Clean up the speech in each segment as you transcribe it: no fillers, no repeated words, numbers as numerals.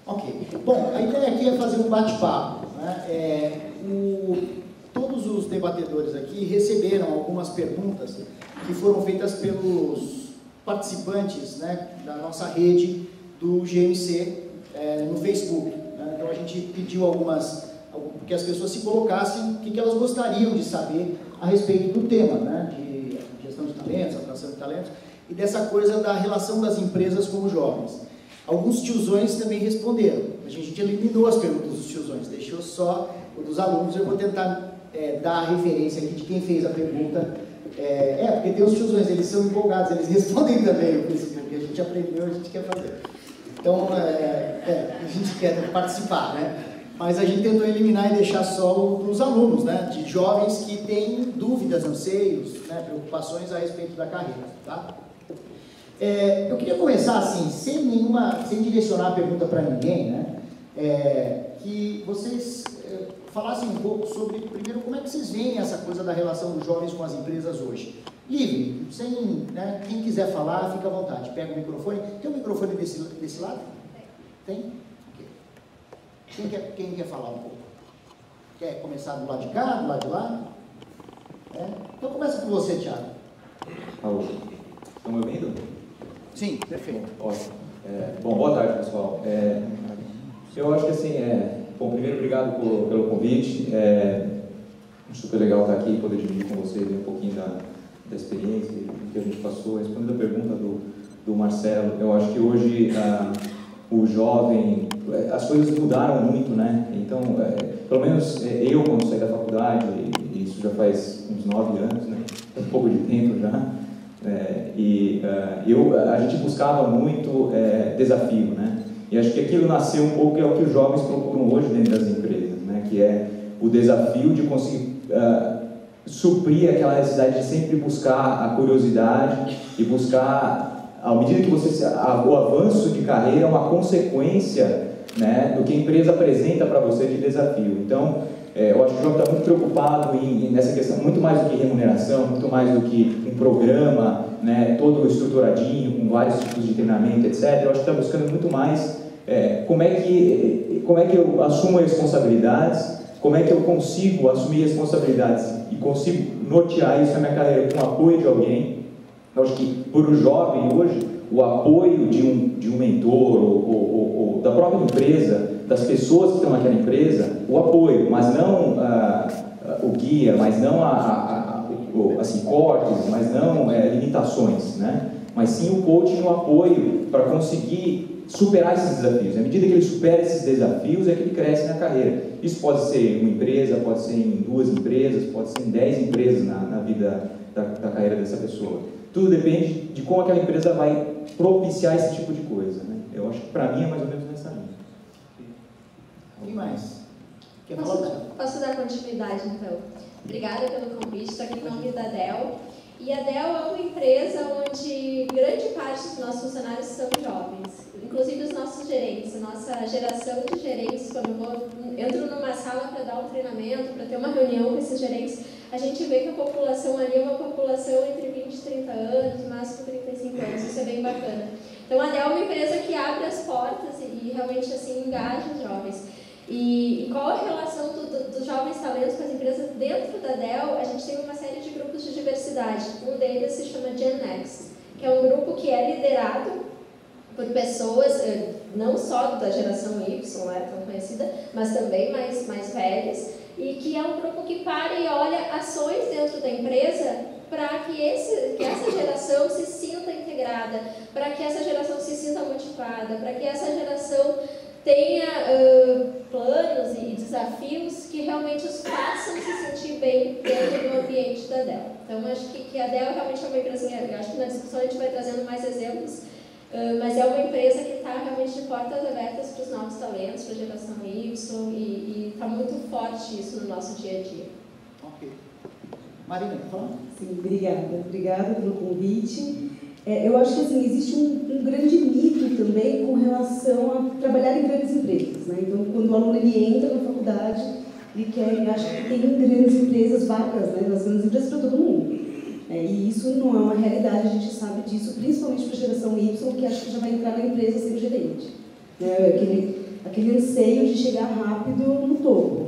Ok. Bom, a ideia aqui é fazer um bate-papo, né? Todos os debatedores aqui receberam algumas perguntas que foram feitas pelos participantes, né, da nossa rede do GMC no Facebook. Né? Então a gente pediu que as pessoas se colocassem o que elas gostariam de saber a respeito do tema, né, de gestão de talentos, atração de talentos, e dessa coisa da relação das empresas com os jovens. Alguns tiozões também responderam. A gente eliminou as perguntas dos tiozões, deixou só o dos alunos. Eu vou tentar dar a referência aqui de quem fez a pergunta. Porque tem os tiozões, eles são empolgados, eles respondem também o Facebook. A gente aprendeu, a gente quer fazer. Então, a gente quer participar, né? Mas a gente tentou eliminar e deixar só o dos alunos, né? De jovens que têm dúvidas, anseios, né? Preocupações a respeito da carreira, tá? Eu queria começar assim, sem direcionar a pergunta para ninguém, né? Que vocês falassem um pouco sobre, primeiro, como é que vocês veem essa coisa da relação dos jovens com as empresas hoje. Livre, sem, né? Quem quiser falar, fica à vontade. Pega o microfone. Tem um microfone desse lado? Tem? Okay. Quem quer falar um pouco? Quer começar do lado de cá, do lado de lá? Então começa com você, Thiago. Alô. Estão me ouvindo? Sim, perfeito. Ótimo. Bom, boa tarde, pessoal. Eu acho que assim, bom, primeiro, obrigado pelo convite. Super legal estar aqui e poder dividir com vocês um pouquinho da experiência, do que a gente passou. Respondendo a pergunta do Marcelo, eu acho que hoje o jovem, as coisas mudaram muito, né? Então, pelo menos eu, quando saí da faculdade, e isso já faz uns 9 anos, né? Um pouco de tempo já. A gente buscava muito desafio, né? E acho que aquilo nasceu um pouco, é o que os jovens procuram hoje dentro das empresas, né? Que é o desafio de conseguir suprir aquela necessidade de sempre buscar a curiosidade e buscar, à medida que o avanço de carreira é uma consequência, né, do que a empresa apresenta para você de desafio. Então, eu acho que o jovem está muito preocupado nessa questão, muito mais do que remuneração, muito mais do que um programa, né, todo estruturadinho, com vários tipos de treinamento, etc. Eu acho que está buscando muito mais como é que eu assumo responsabilidades, como é que eu consigo assumir responsabilidades e consigo nortear isso na minha carreira com o apoio de alguém. Eu acho que, para o jovem hoje, o apoio de um mentor ou da própria empresa, das pessoas que estão naquela empresa, o apoio, mas não o guia, mas não assim, cortes, mas não limitações, né? Mas sim o coaching e o apoio para conseguir superar esses desafios. À medida que ele supera esses desafios, é que ele cresce na carreira. Isso pode ser uma empresa, pode ser em 2 empresas, pode ser em 10 empresas na vida da carreira dessa pessoa. Tudo depende de como aquela empresa vai propiciar esse tipo de coisa, né? Eu acho que para mim é mais ou menos nessa linha. Quem mais? Posso dar continuidade, então? Obrigada pelo convite, estou aqui em nome da Dell. E a Dell é uma empresa onde grande parte dos nossos funcionários são jovens, inclusive os nossos gerentes. A nossa geração de gerentes, quando eu entro numa sala para dar um treinamento, para ter uma reunião com esses gerentes, a gente vê que a população ali é uma população entre 20 e 30 anos, máximo 35 anos, isso é bem bacana. Então a Dell é uma empresa que abre as portas e realmente assim engaja os jovens. E qual a relação dos jovens talentos com as empresas? Dentro da Dell, a gente tem uma série de grupos de diversidade. Um deles se chama Gen Next, que é um grupo que é liderado por pessoas, não só da geração Y, não é tão conhecida, mas também mais velhas, e que é um grupo que para e olha ações dentro da empresa para que essa geração se sinta integrada, para que essa geração se sinta motivada, para que essa geração tenha planos e desafios que realmente os façam se sentir bem dentro do ambiente da Dell. Então, acho que a Dell realmente é uma empresa, acho que na discussão a gente vai trazendo mais exemplos, mas é uma empresa que está realmente de portas abertas para os novos talentos, para a geração Y, e está muito forte isso no nosso dia a dia. Ok. Marina, por favor. Sim, obrigada pelo convite. Eu acho que assim, existe um grande mito também com relação a trabalhar em grandes empresas, né? Então, quando o aluno ele entra na faculdade, ele acha que tem grandes empresas, vagas, né, nas grandes empresas para todo mundo. E isso não é uma realidade, a gente sabe disso, principalmente para a geração Y, que acha que já vai entrar na empresa sendo gerente. aquele anseio de chegar rápido no topo.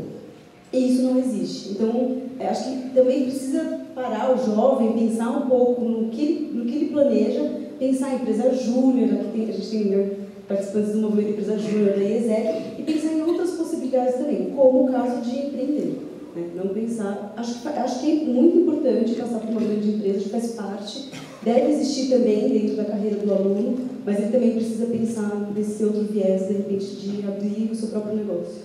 E isso não existe. Então, acho que também precisa parar o jovem, pensar um pouco no que ele planeja, pensar em empresa júnior, aqui a gente tem participantes do movimento Empresa Júnior da IESEC, e pensar em outras possibilidades também, como o caso de empreender. Né? Não pensar... Acho que é muito importante passar por uma grande empresa, que faz parte, deve existir também dentro da carreira do aluno, mas ele também precisa pensar nesse outro viés, de repente, de abrir o seu próprio negócio.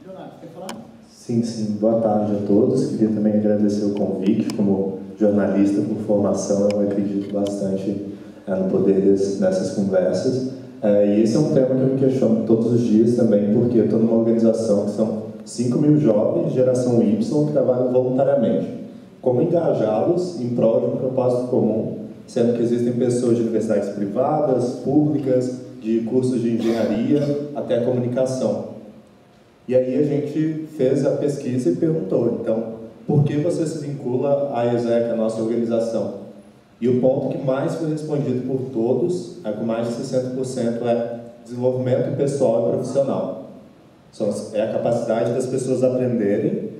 Leonardo, quer falar? Sim. Boa tarde a todos. Queria também agradecer o convite. Como jornalista por formação, eu acredito bastante no poder dessas conversas. E esse é um tema que eu me questiono todos os dias também, porque eu estou numa organização que são 5.000 jovens, geração Y, que trabalham voluntariamente. Como engajá-los em prol de um propósito comum, sendo que existem pessoas de universidades privadas, públicas, de cursos de engenharia, até comunicação. E aí a gente fez a pesquisa e perguntou, então, por que você se vincula à IESEC, a nossa organização? E o ponto que mais foi respondido por todos, com mais de 60%, é desenvolvimento pessoal e profissional. É a capacidade das pessoas aprenderem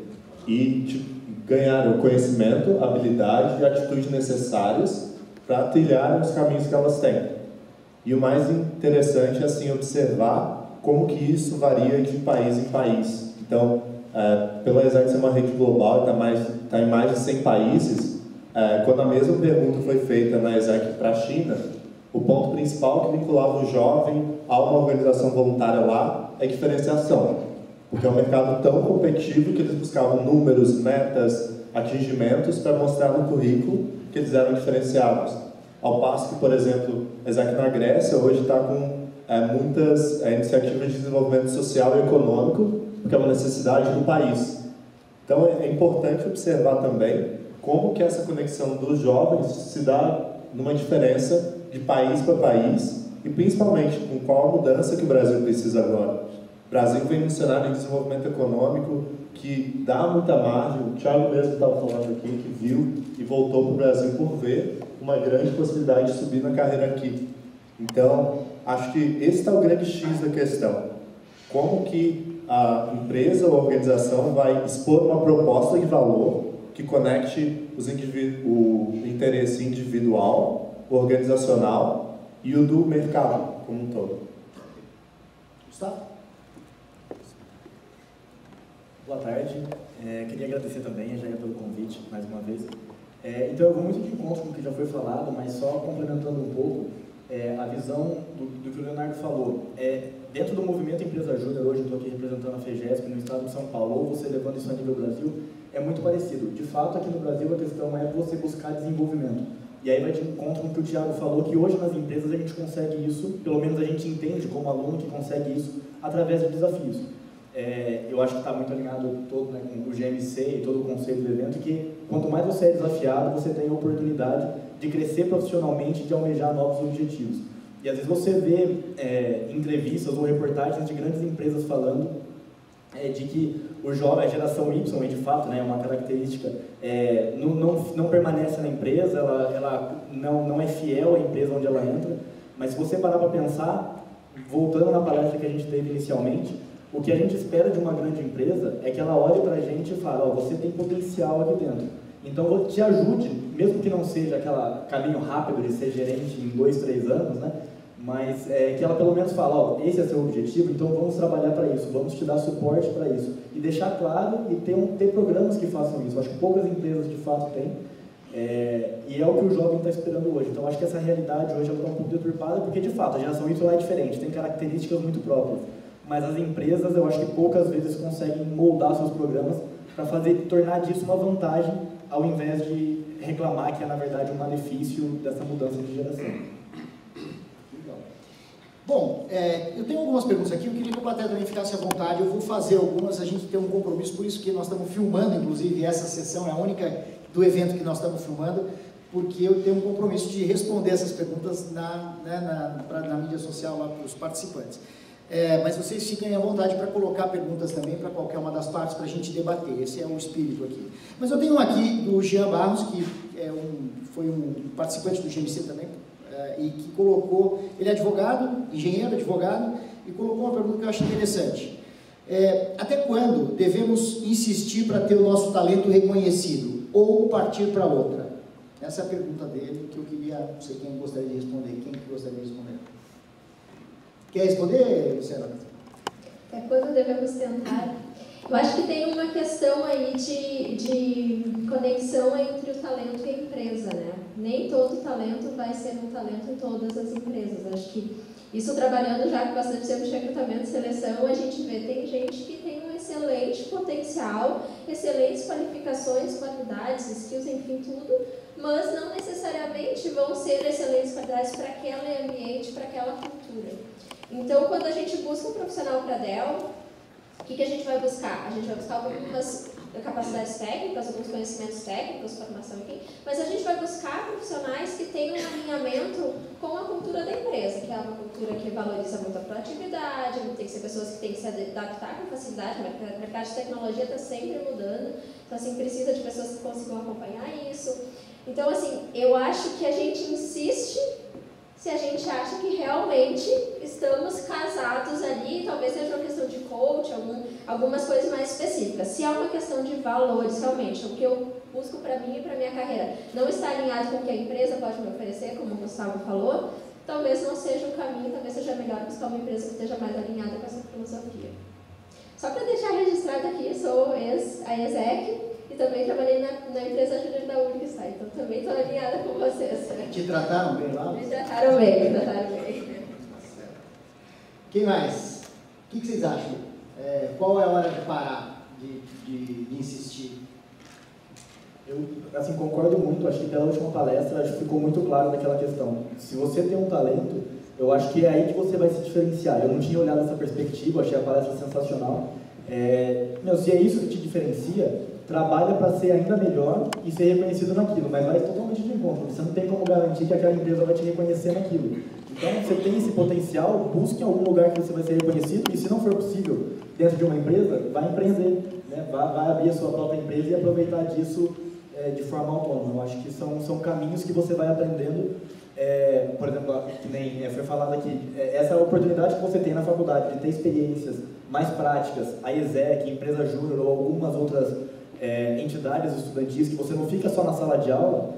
e ganhar o conhecimento, habilidade e atitude necessárias para trilhar os caminhos que elas têm. E o mais interessante é assim observar como que isso varia de país em país. Então, pela IESEC ser uma rede global, está em mais de 100 países, quando a mesma pergunta foi feita na IESEC para a China, o ponto principal que vinculava o jovem a uma organização voluntária lá é diferenciação. Porque é um mercado tão competitivo que eles buscavam números, metas, atingimentos para mostrar no currículo que eles eram diferenciados. Ao passo que, por exemplo, a IESEC na Grécia hoje está com muitas iniciativas de desenvolvimento social e econômico, porque é uma necessidade do país. Então, é importante observar também como que essa conexão dos jovens se dá numa diferença de país para país e, principalmente, com qual a mudança que o Brasil precisa agora. O Brasil vem num cenário de desenvolvimento econômico que dá muita margem. O Thiago mesmo estava falando aqui que viu e voltou para o Brasil por ver uma grande possibilidade de subir na carreira aqui. Então, acho que esse está o grande X da questão. Como que a empresa ou a organização vai expor uma proposta de valor que conecte o interesse individual, organizacional e o do mercado como um todo. Gustavo? Boa tarde. Queria agradecer também a Jair pelo convite, mais uma vez. Então, eu vou muito de encontro com o que já foi falado, mas só complementando um pouco, a visão do que o Leonardo falou. Dentro do movimento Empresa Júnior, hoje eu estou aqui representando a FEGESP no estado de São Paulo, ou você levando isso a nível Brasil, é muito parecido. De fato, aqui no Brasil a questão é você buscar desenvolvimento. E aí vai de encontro com o que o Thiago falou, que hoje nas empresas a gente consegue isso, pelo menos a gente entende como aluno que consegue isso através de desafios. Eu acho que está muito alinhado todo, né, com o GMC e todo o conceito do evento, que quanto mais você é desafiado, você tem a oportunidade de crescer profissionalmente e de almejar novos objetivos. E às vezes você vê entrevistas ou reportagens de grandes empresas falando de que o jovem, a geração Y, e de fato, né, é uma característica, não permanece na empresa, ela não é fiel à empresa onde ela entra, mas se você parar para pensar, voltando na palestra que a gente teve inicialmente, o que a gente espera de uma grande empresa é que ela olhe para a gente e fale, você tem potencial aqui dentro. Então, te ajude, mesmo que não seja aquele caminho rápido de ser gerente em 2, 3 anos, né? Mas que ela pelo menos fale, esse é seu objetivo, então vamos trabalhar para isso, vamos te dar suporte para isso. E deixar claro e ter programas que façam isso. Acho que poucas empresas de fato têm. E é o que o jovem está esperando hoje. Então, acho que essa realidade hoje está um pouco deturpada, porque de fato a geração Y é diferente, tem características muito próprias. Mas as empresas, eu acho que poucas vezes conseguem moldar seus programas para tornar disso uma vantagem, ao invés de reclamar que é, na verdade, um malefício dessa mudança de geração. Legal. Bom, eu tenho algumas perguntas aqui, eu queria que o plateia também ficasse à vontade, eu vou fazer algumas, a gente tem um compromisso, por isso que nós estamos filmando, inclusive, essa sessão é a única do evento que nós estamos filmando, porque eu tenho um compromisso de responder essas perguntas na mídia social lá para os participantes. Mas vocês fiquem à vontade para colocar perguntas também para qualquer uma das partes para a gente debater, esse é o espírito aqui. Mas eu tenho um aqui do Jean Barros, que foi um participante do GMC também, e que colocou, ele é advogado, engenheiro, advogado, e colocou uma pergunta que eu acho interessante. Até quando devemos insistir para ter o nosso talento reconhecido ou partir para outra? Essa é a pergunta dele, que eu queria, não sei quem gostaria de responder. Quem que gostaria de responder? Quer responder, Luciana? Até quando devemos tentar? Eu acho que tem uma questão aí de conexão entre o talento e a empresa, né? Nem todo talento vai ser um talento em todas as empresas. Acho que isso, trabalhando já com bastante tempo de recrutamento e seleção, a gente vê, tem gente que tem um excelente potencial, excelentes qualificações, qualidades, skills, enfim, tudo, mas não necessariamente vão ser excelentes qualidades para aquele ambiente, para aquela cultura. Então, quando a gente busca um profissional para a Dell, o que a gente vai buscar? A gente vai buscar algumas capacidades técnicas, alguns conhecimentos técnicos, formação, enfim, mas a gente vai buscar profissionais que tenham um alinhamento com a cultura da empresa, que é uma cultura que valoriza muito a proatividade, tem que ser pessoas que têm que se adaptar com facilidade, mas o mercado de tecnologia está sempre mudando, então, assim, precisa de pessoas que consigam acompanhar isso. Então, assim, eu acho que a gente insiste se a gente acha que realmente estamos casados ali, talvez seja uma questão de coach, algumas coisas mais específicas. Se é uma questão de valores, realmente, o que eu busco para mim e para minha carreira não está alinhado com o que a empresa pode me oferecer, como o Gustavo falou, talvez não seja o caminho, talvez seja melhor buscar uma empresa que esteja mais alinhada com essa filosofia. Só para deixar registrado aqui, sou a ESEC, e também trabalhei na empresa júnior da Unicsta, então também estou alinhada com vocês. Te trataram bem lá? Me trataram bem, me trataram bem. Quem mais? O que vocês acham? Qual é a hora de parar, de insistir? Eu, assim, concordo muito, acho que pela última palestra acho que ficou muito claro naquela questão. Se você tem um talento, eu acho que é aí que você vai se diferenciar. Eu não tinha olhado essa perspectiva, achei a palestra sensacional. Se é isso que te diferencia, trabalha para ser ainda melhor e ser reconhecido naquilo, mas vai totalmente de encontro. Você não tem como garantir que aquela empresa vai te reconhecer naquilo. Então, você tem esse potencial, busque em algum lugar que você vai ser reconhecido e, se não for possível, dentro de uma empresa, vai empreender, né? Vai abrir a sua própria empresa e aproveitar disso de forma autônoma. Eu acho que são caminhos que você vai aprendendo. Por exemplo, que nem foi falado aqui, essa é a oportunidade que você tem na faculdade de ter experiências mais práticas, a ESEC, empresa júnior ou algumas outras entidades estudantis, que você não fica só na sala de aula.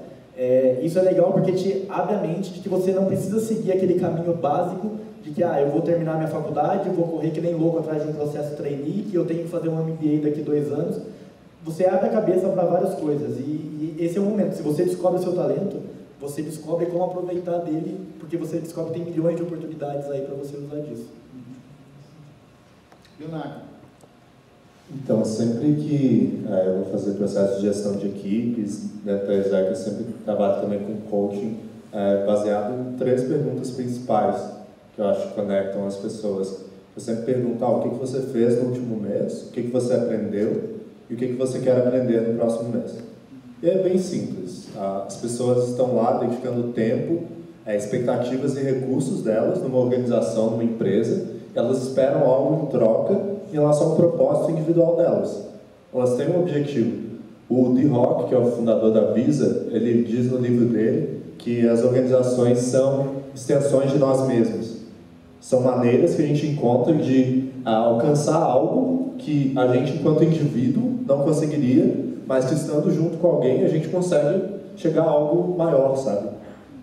Isso é legal porque te abre a mente de que você não precisa seguir aquele caminho básico de que eu vou terminar minha faculdade, eu vou correr que nem louco atrás de um processo trainee, que eu tenho que fazer um MBA daqui 2 anos. Você abre a cabeça para várias coisas e esse é o momento. Se você descobre o seu talento, você descobre como aproveitar dele, porque você descobre que tem milhões de oportunidades aí para você usar disso. Leonardo. Então, sempre que eu vou fazer processo de gestão de equipes, dentro da ESEC, eu sempre trabalho também com coaching, baseado em 3 perguntas principais, que eu acho que conectam as pessoas. Eu sempre pergunto, o que você fez no último mês, o que você aprendeu e o que você quer aprender no próximo mês. E é bem simples. As pessoas estão lá dedicando tempo, expectativas e recursos delas numa organização, numa empresa, elas esperam algo em troca em relação ao propósito individual delas. Elas têm um objetivo. O Dee Hock, que é o fundador da Visa, ele diz no livro dele que as organizações são extensões de nós mesmos. São maneiras que a gente encontra de alcançar algo que a gente, enquanto indivíduo, não conseguiria, mas que estando junto com alguém, a gente consegue chegar a algo maior, sabe?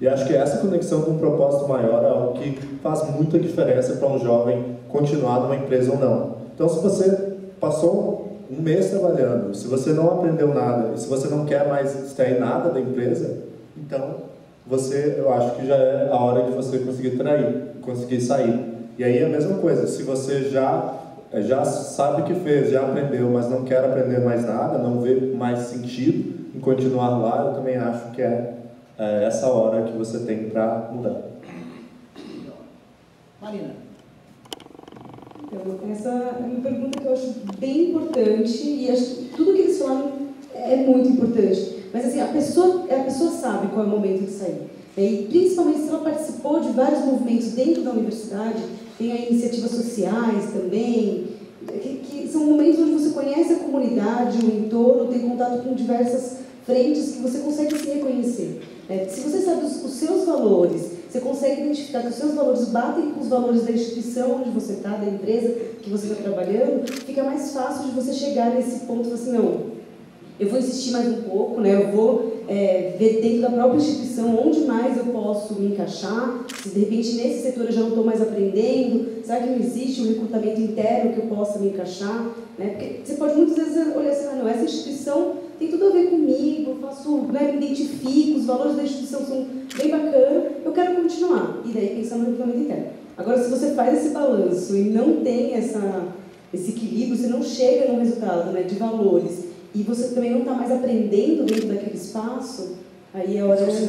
E acho que essa conexão com um propósito maior é algo que faz muita diferença para um jovem continuar numa empresa ou não. Então, se você passou um mês trabalhando, se você não aprendeu nada, e se você não quer mais extrair nada da empresa, então, eu acho que já é a hora de você conseguir sair. E aí é a mesma coisa, se você já sabe o que fez, já aprendeu, mas não quer aprender mais nada, não vê mais sentido em continuar lá, eu também acho que é essa hora que você tem para mudar. Marina. Então, essa é uma pergunta que eu acho bem importante e acho que tudo que eles falaram é muito importante. Mas assim, a pessoa sabe qual é o momento de sair. E principalmente se ela participou de vários movimentos dentro da universidade, tem aí iniciativas sociais também, que são momentos onde você conhece a comunidade, o entorno, tem contato com diversas frentes que você consegue se reconhecer. Se você sabe os seus valores, se você consegue identificar que os seus valores batem com os valores da instituição onde você está, da empresa que você está trabalhando, fica mais fácil de você chegar nesse ponto e falar assim, não, eu vou insistir mais um pouco, né? Eu vou ver dentro da própria instituição onde mais eu posso me encaixar, se de repente nesse setor eu já não estou mais aprendendo, será que não existe um recrutamento interno que eu possa me encaixar? Né? Porque você pode muitas vezes olhar assim, não, essa instituição tem tudo a ver comigo, eu faço, né, me identifico, os valores da instituição são bem bacanas, eu quero continuar. E daí pensar no recrutamento interno. Agora, se você faz esse balanço e não tem esse equilíbrio, você não chega no resultado, né, de valores, e você também não está mais aprendendo dentro daquele espaço, aí é hora de...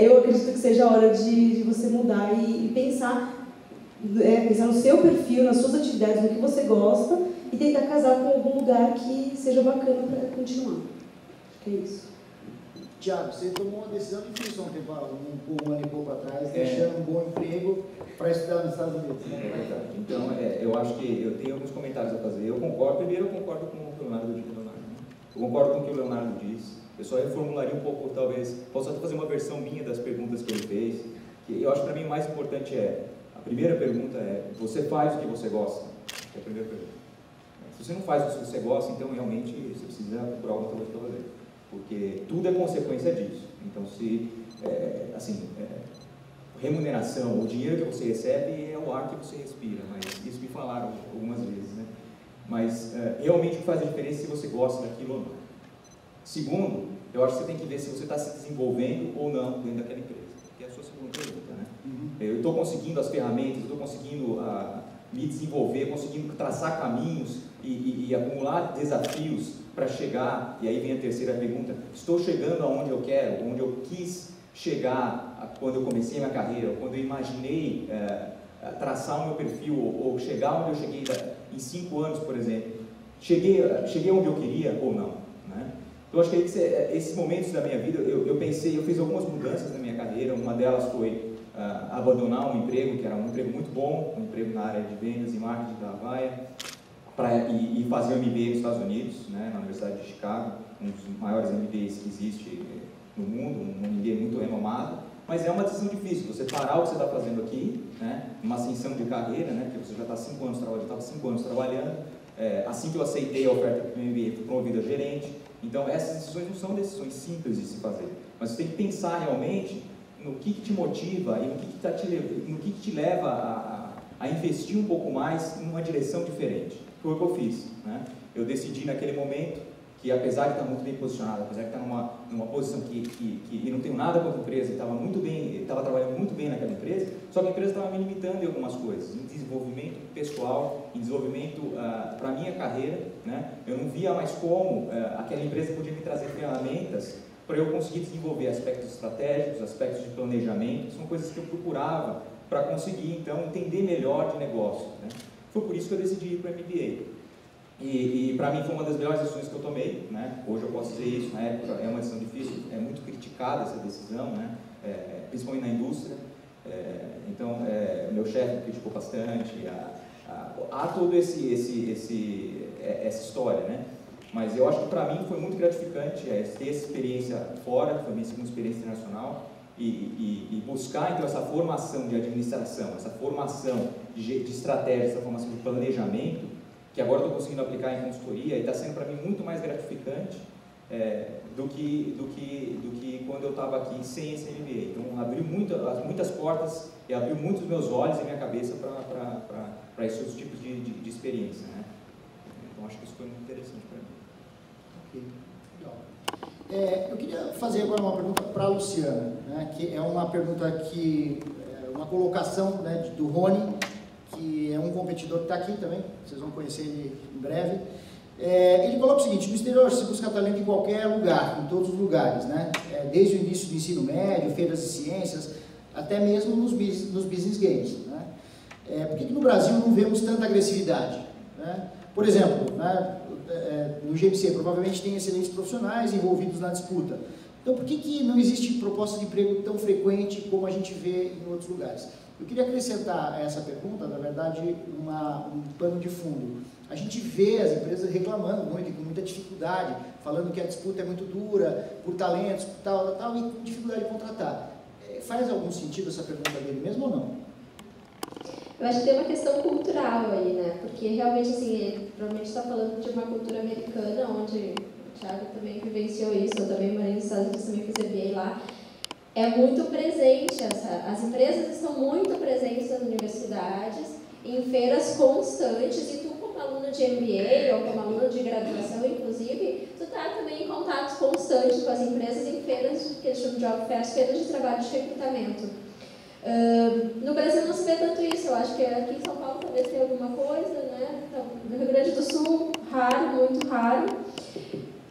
eu acredito que seja a hora de você mudar e pensar no seu perfil, nas suas atividades, no que você gosta, e tentar casar com algum lugar que seja bacana para continuar. Acho que é isso. Tiago, você tomou uma decisão difícil um ano e pouco atrás, deixando um bom emprego para estudar nos Estados Unidos. Né? Então, eu acho que eu tenho alguns comentários a fazer. Eu concordo com o que o Leonardo disse. Eu concordo com o que o Leonardo disse. Eu só reformularia um pouco, talvez, posso até fazer uma versão minha das perguntas que ele fez. Que eu acho que para mim o mais importante a primeira pergunta é, você faz o que você gosta? É a primeira pergunta. Se você não faz o que você gosta, então realmente você precisa procurar alguma coisa para fazer. Porque tudo é consequência disso. Então, remuneração, o dinheiro que você recebe é o ar que você respira, mas isso me falaram algumas vezes, né? Mas realmente o que faz a diferença é se você gosta daquilo ou não. Segundo, eu acho que você tem que ver se você está se desenvolvendo ou não dentro daquela empresa, que é a sua segunda pergunta, né? Eu estou conseguindo as ferramentas, estou conseguindo me desenvolver, conseguindo traçar caminhos e acumular desafios para chegar, e aí vem a terceira pergunta, estou chegando aonde eu quero, onde eu quis chegar quando eu comecei minha carreira, quando eu imaginei traçar o meu perfil, ou chegar onde eu cheguei em 5 anos, por exemplo, cheguei onde eu queria ou não, né? Então, acho que esses momentos da minha vida, eu fiz algumas mudanças na minha carreira. Uma delas foi abandonar um emprego, que era um emprego muito bom, um emprego na área de vendas e marketing da Avaya, e fazer um MBA nos Estados Unidos, né, na Universidade de Chicago, um dos maiores MBAs que existe no mundo, um MBA muito renomado. Mas é uma decisão difícil, você parar o que você está fazendo aqui, né, uma ascensão de carreira, né, porque você já está 5 anos trabalhando, estava 5 anos trabalhando, assim que eu aceitei a oferta do MBA, fui promovido a gerente. Então, essas decisões não são decisões simples de se fazer, mas você tem que pensar realmente no que te motiva e no que te leva a investir um pouco mais numa direção diferente. Foi o que eu fiz, né? Eu decidi naquele momento que, apesar de estar muito bem posicionado, apesar de estar numa posição que não tenho nada contra a empresa, estava trabalhando muito bem naquela empresa, só que a empresa estava me limitando em algumas coisas, em desenvolvimento pessoal, em desenvolvimento para a minha carreira, né? Eu não via mais como aquela empresa podia me trazer ferramentas para eu conseguir desenvolver aspectos estratégicos, aspectos de planejamento, são coisas que eu procurava para conseguir, então, entender melhor de negócio, né? Foi por isso que eu decidi ir para o MBA. E para mim foi uma das melhores decisões que eu tomei, né? Hoje eu posso dizer isso, na época é uma decisão difícil, é muito criticada essa decisão, né? Principalmente na indústria. Então, meu chefe criticou bastante, há toda essa história, né? Mas eu acho que para mim foi muito gratificante ter essa experiência fora, foi a minha segunda experiência internacional, e buscar então essa formação de administração, essa formação de estratégia, essa formação de planejamento, que agora estou conseguindo aplicar em consultoria, e está sendo para mim muito mais gratificante do que quando eu estava aqui sem esse MBA. Então, abriu muitas portas e abriu muito os meus olhos e minha cabeça para esses tipos de experiência, né? Então, acho que isso foi muito interessante para mim. Ok, legal. Eu queria fazer agora uma pergunta para a Luciana, né, que é uma pergunta uma colocação, né, do Rony, que é um competidor que está aqui também, vocês vão conhecer ele em breve. Ele coloca o seguinte: no exterior se busca talento em qualquer lugar, em todos os lugares, né? Desde o início do ensino médio, feiras de ciências, até mesmo nos business games, né? Por que no Brasil não vemos tanta agressividade, né? Por exemplo, né, no GMC provavelmente tem excelentes profissionais envolvidos na disputa. Então, por que não existe proposta de emprego tão frequente como a gente vê em outros lugares? Eu queria acrescentar a essa pergunta, na verdade, um pano de fundo. A gente vê as empresas reclamando muito, com muita dificuldade, falando que a disputa é muito dura, por talentos, tal, e com dificuldade de contratar. Faz algum sentido essa pergunta dele mesmo ou não? Eu acho que tem uma questão cultural aí, né? Porque realmente, assim, ele provavelmente está falando de uma cultura americana, onde o Thiago também vivenciou isso, eu também morei nos Estados Unidos, também fiz MBA lá. É muito presente, as empresas estão muito presentes nas universidades, em feiras constantes, e tu, como aluno de MBA ou como aluno de graduação, inclusive, tu está também em contato constante com as empresas em feiras, que eles chamam de job fairs, feiras de trabalho de recrutamento. No Brasil não se vê tanto isso, eu acho que aqui em São Paulo talvez tenha alguma coisa, né? Então, no Rio Grande do Sul, raro, muito raro.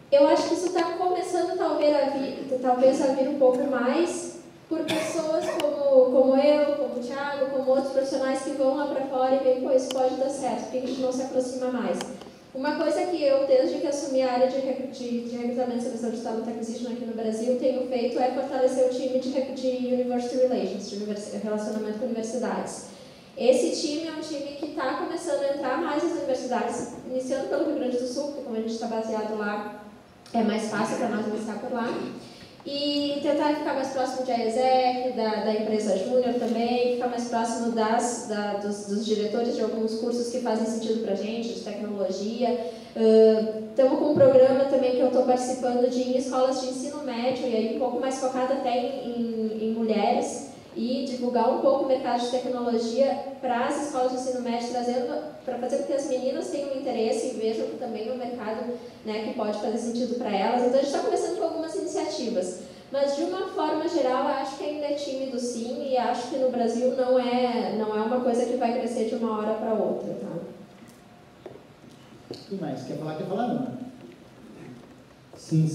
Eu acho que isso está começando talvez a vir um pouco mais por pessoas como eu, como o Thiago, como outros profissionais que vão lá para fora e veem, pô, isso pode dar certo, porque a gente não se aproxima mais. Uma coisa que eu, desde que assumi a área de recrutamento e seleção de talent acquisition aqui no Brasil, tenho feito é fortalecer o time de University Relations, de relacionamento com universidades. Esse time é um time que está começando a entrar mais nas universidades, iniciando pelo Rio Grande do Sul, porque como a gente está baseado lá, é mais fácil para nós iniciar por lá. E tentar ficar mais próximo de AESEC, da empresa Júnior também, ficar mais próximo dos diretores de alguns cursos que fazem sentido para a gente, de tecnologia. Estamos com um programa também que eu estou participando em escolas de ensino médio, e aí um pouco mais focado até em mulheres, e divulgar um pouco o mercado de tecnologia para as escolas de ensino médio, trazendo para fazer com que as meninas tenham interesse e vejam que também é um mercado, né, que pode fazer sentido para elas. Então a gente está começando com algumas iniciativas, mas de uma forma geral eu acho que ainda é tímido sim, e acho que no Brasil não é uma coisa que vai crescer de uma hora para outra, tá? E mais? Quer falar, não? Sim,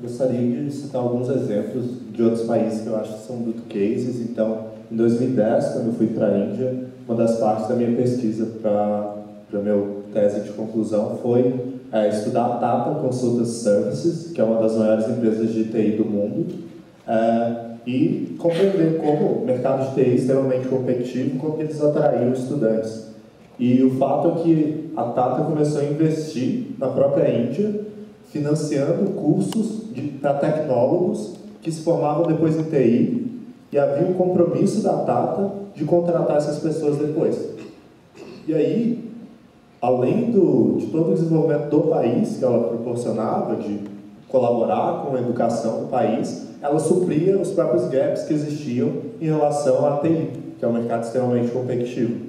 gostaria de citar alguns exemplos de outros países que eu acho que são good cases. Então, em 2010, quando eu fui para a Índia, uma das partes da minha pesquisa para meu tese de conclusão foi estudar a Tata Consultancy Services, que é uma das maiores empresas de TI do mundo, e compreender como o mercado de TI é extremamente competitivo, como eles atraíam estudantes. E o fato é que a Tata começou a investir na própria Índia, financiando cursos para tecnólogos que se formavam depois em TI, e havia um compromisso da Tata de contratar essas pessoas depois. E aí, além de todo o desenvolvimento do país que ela proporcionava, de colaborar com a educação do país, ela supria os próprios gaps que existiam em relação à TI, que é um mercado extremamente competitivo.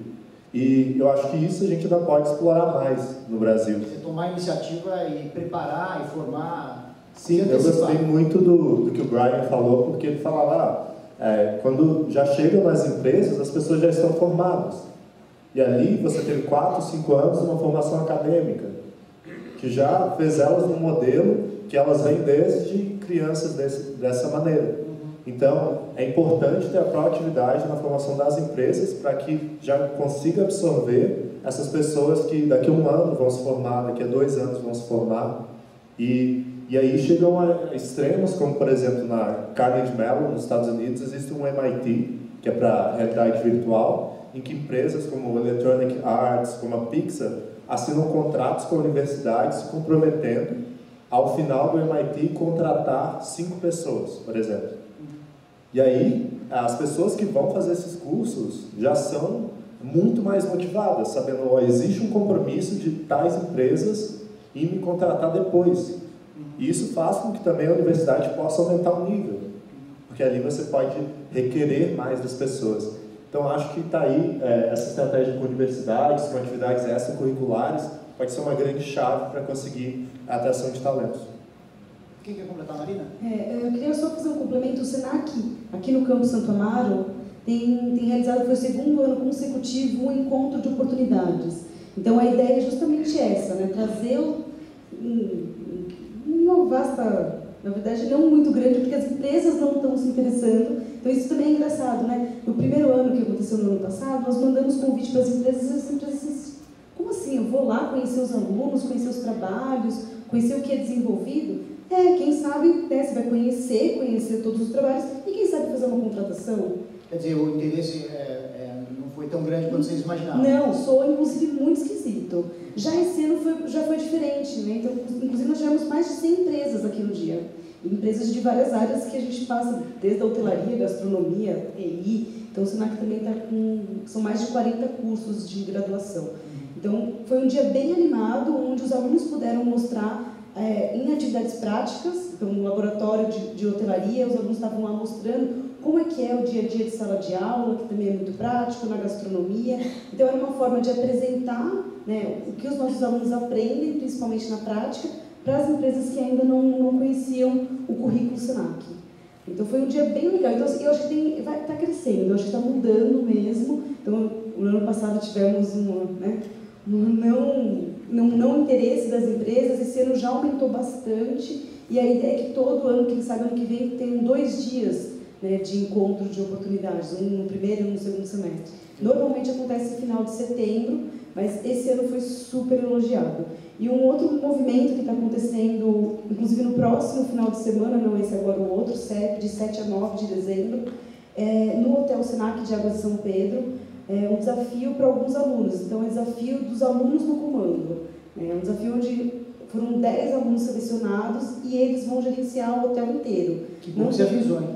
E eu acho que isso a gente ainda pode explorar mais no Brasil. Você tomar iniciativa e preparar e formar. Sim, eu gostei muito do que o Brian falou, porque ele falava, quando já chegam nas empresas, as pessoas já estão formadas. E ali você tem 4, 5 anos de uma formação acadêmica, que já fez elas num modelo que elas vêm desde crianças dessa maneira. Então, é importante ter a proatividade na formação das empresas para que já consiga absorver essas pessoas que daqui a 1 ano vão se formar, daqui a 2 anos vão se formar. E aí chegam a extremos, como por exemplo na Carnegie Mellon, nos Estados Unidos, existe um MIT, que é para realidade virtual, em que empresas como Electronic Arts, como a Pixar, assinam contratos com universidades se comprometendo, ao final do MIT, contratar 5 pessoas, por exemplo. E aí, as pessoas que vão fazer esses cursos já são muito mais motivadas, sabendo que existe um compromisso de tais empresas em me contratar depois. E isso faz com que também a universidade possa aumentar o nível, porque ali você pode requerer mais das pessoas. Então, acho que está aí essa estratégia com universidades, com atividades extracurriculares, pode ser uma grande chave para conseguir a atração de talentos. Quem quer completar, Marina? Eu queria só fazer um complemento. O Senac, aqui no Campo Santo Amaro, tem realizado, foi o 2º ano consecutivo, um encontro de oportunidades. Então, a ideia é justamente essa, né? Trazer uma vasta, na verdade, não muito grande, porque as empresas não estão se interessando. Então, isso também é engraçado, né? No primeiro ano que aconteceu no ano passado, nós mandamos convite para as empresas, e as empresas assim, como assim? Eu vou lá conhecer os alunos, conhecer os trabalhos, conhecer o que é desenvolvido? Quem sabe, né, você vai conhecer todos os trabalhos, e quem sabe fazer uma contratação. Quer dizer, o interesse não foi tão grande quanto vocês imaginavam? Não, soa inclusive muito esquisito. Já esse ano já foi diferente, né? Então, inclusive nós tivemos mais de 100 empresas aqui no dia. empresas de várias áreas que a gente passa, desde a hotelaria, gastronomia, TI. Então, o Senac também está com... São mais de 40 cursos de graduação. Então, foi um dia bem animado, onde os alunos puderam mostrar em atividades práticas. Então, no laboratório de hotelaria, os alunos estavam lá mostrando como é que é o dia a dia de sala de aula, que também é muito prático, na gastronomia. Então, era uma forma de apresentar, né, o que os nossos alunos aprendem, principalmente na prática, para as empresas que ainda não conheciam o currículo Senac. Então, foi um dia bem legal. Então, eu acho que está crescendo, eu acho que está mudando mesmo. Então, no ano passado tivemos não interesse das empresas, esse ano já aumentou bastante, e a ideia é que todo ano, quem sabe ano que vem, tenham 2 dias, né, de encontro de oportunidades, um no primeiro e um no segundo semestre. Normalmente acontece no final de setembro, mas esse ano foi super elogiado. E um outro movimento que está acontecendo, inclusive no próximo final de semana, não esse agora, o outro, de 7 a 9 de dezembro, no Hotel Senac de Águas de São Pedro, um desafio para alguns alunos. Então, é desafio dos alunos no comando. É um desafio onde foram 10 alunos selecionados e eles vão gerenciar o hotel inteiro. Que bom que você avisou, hein?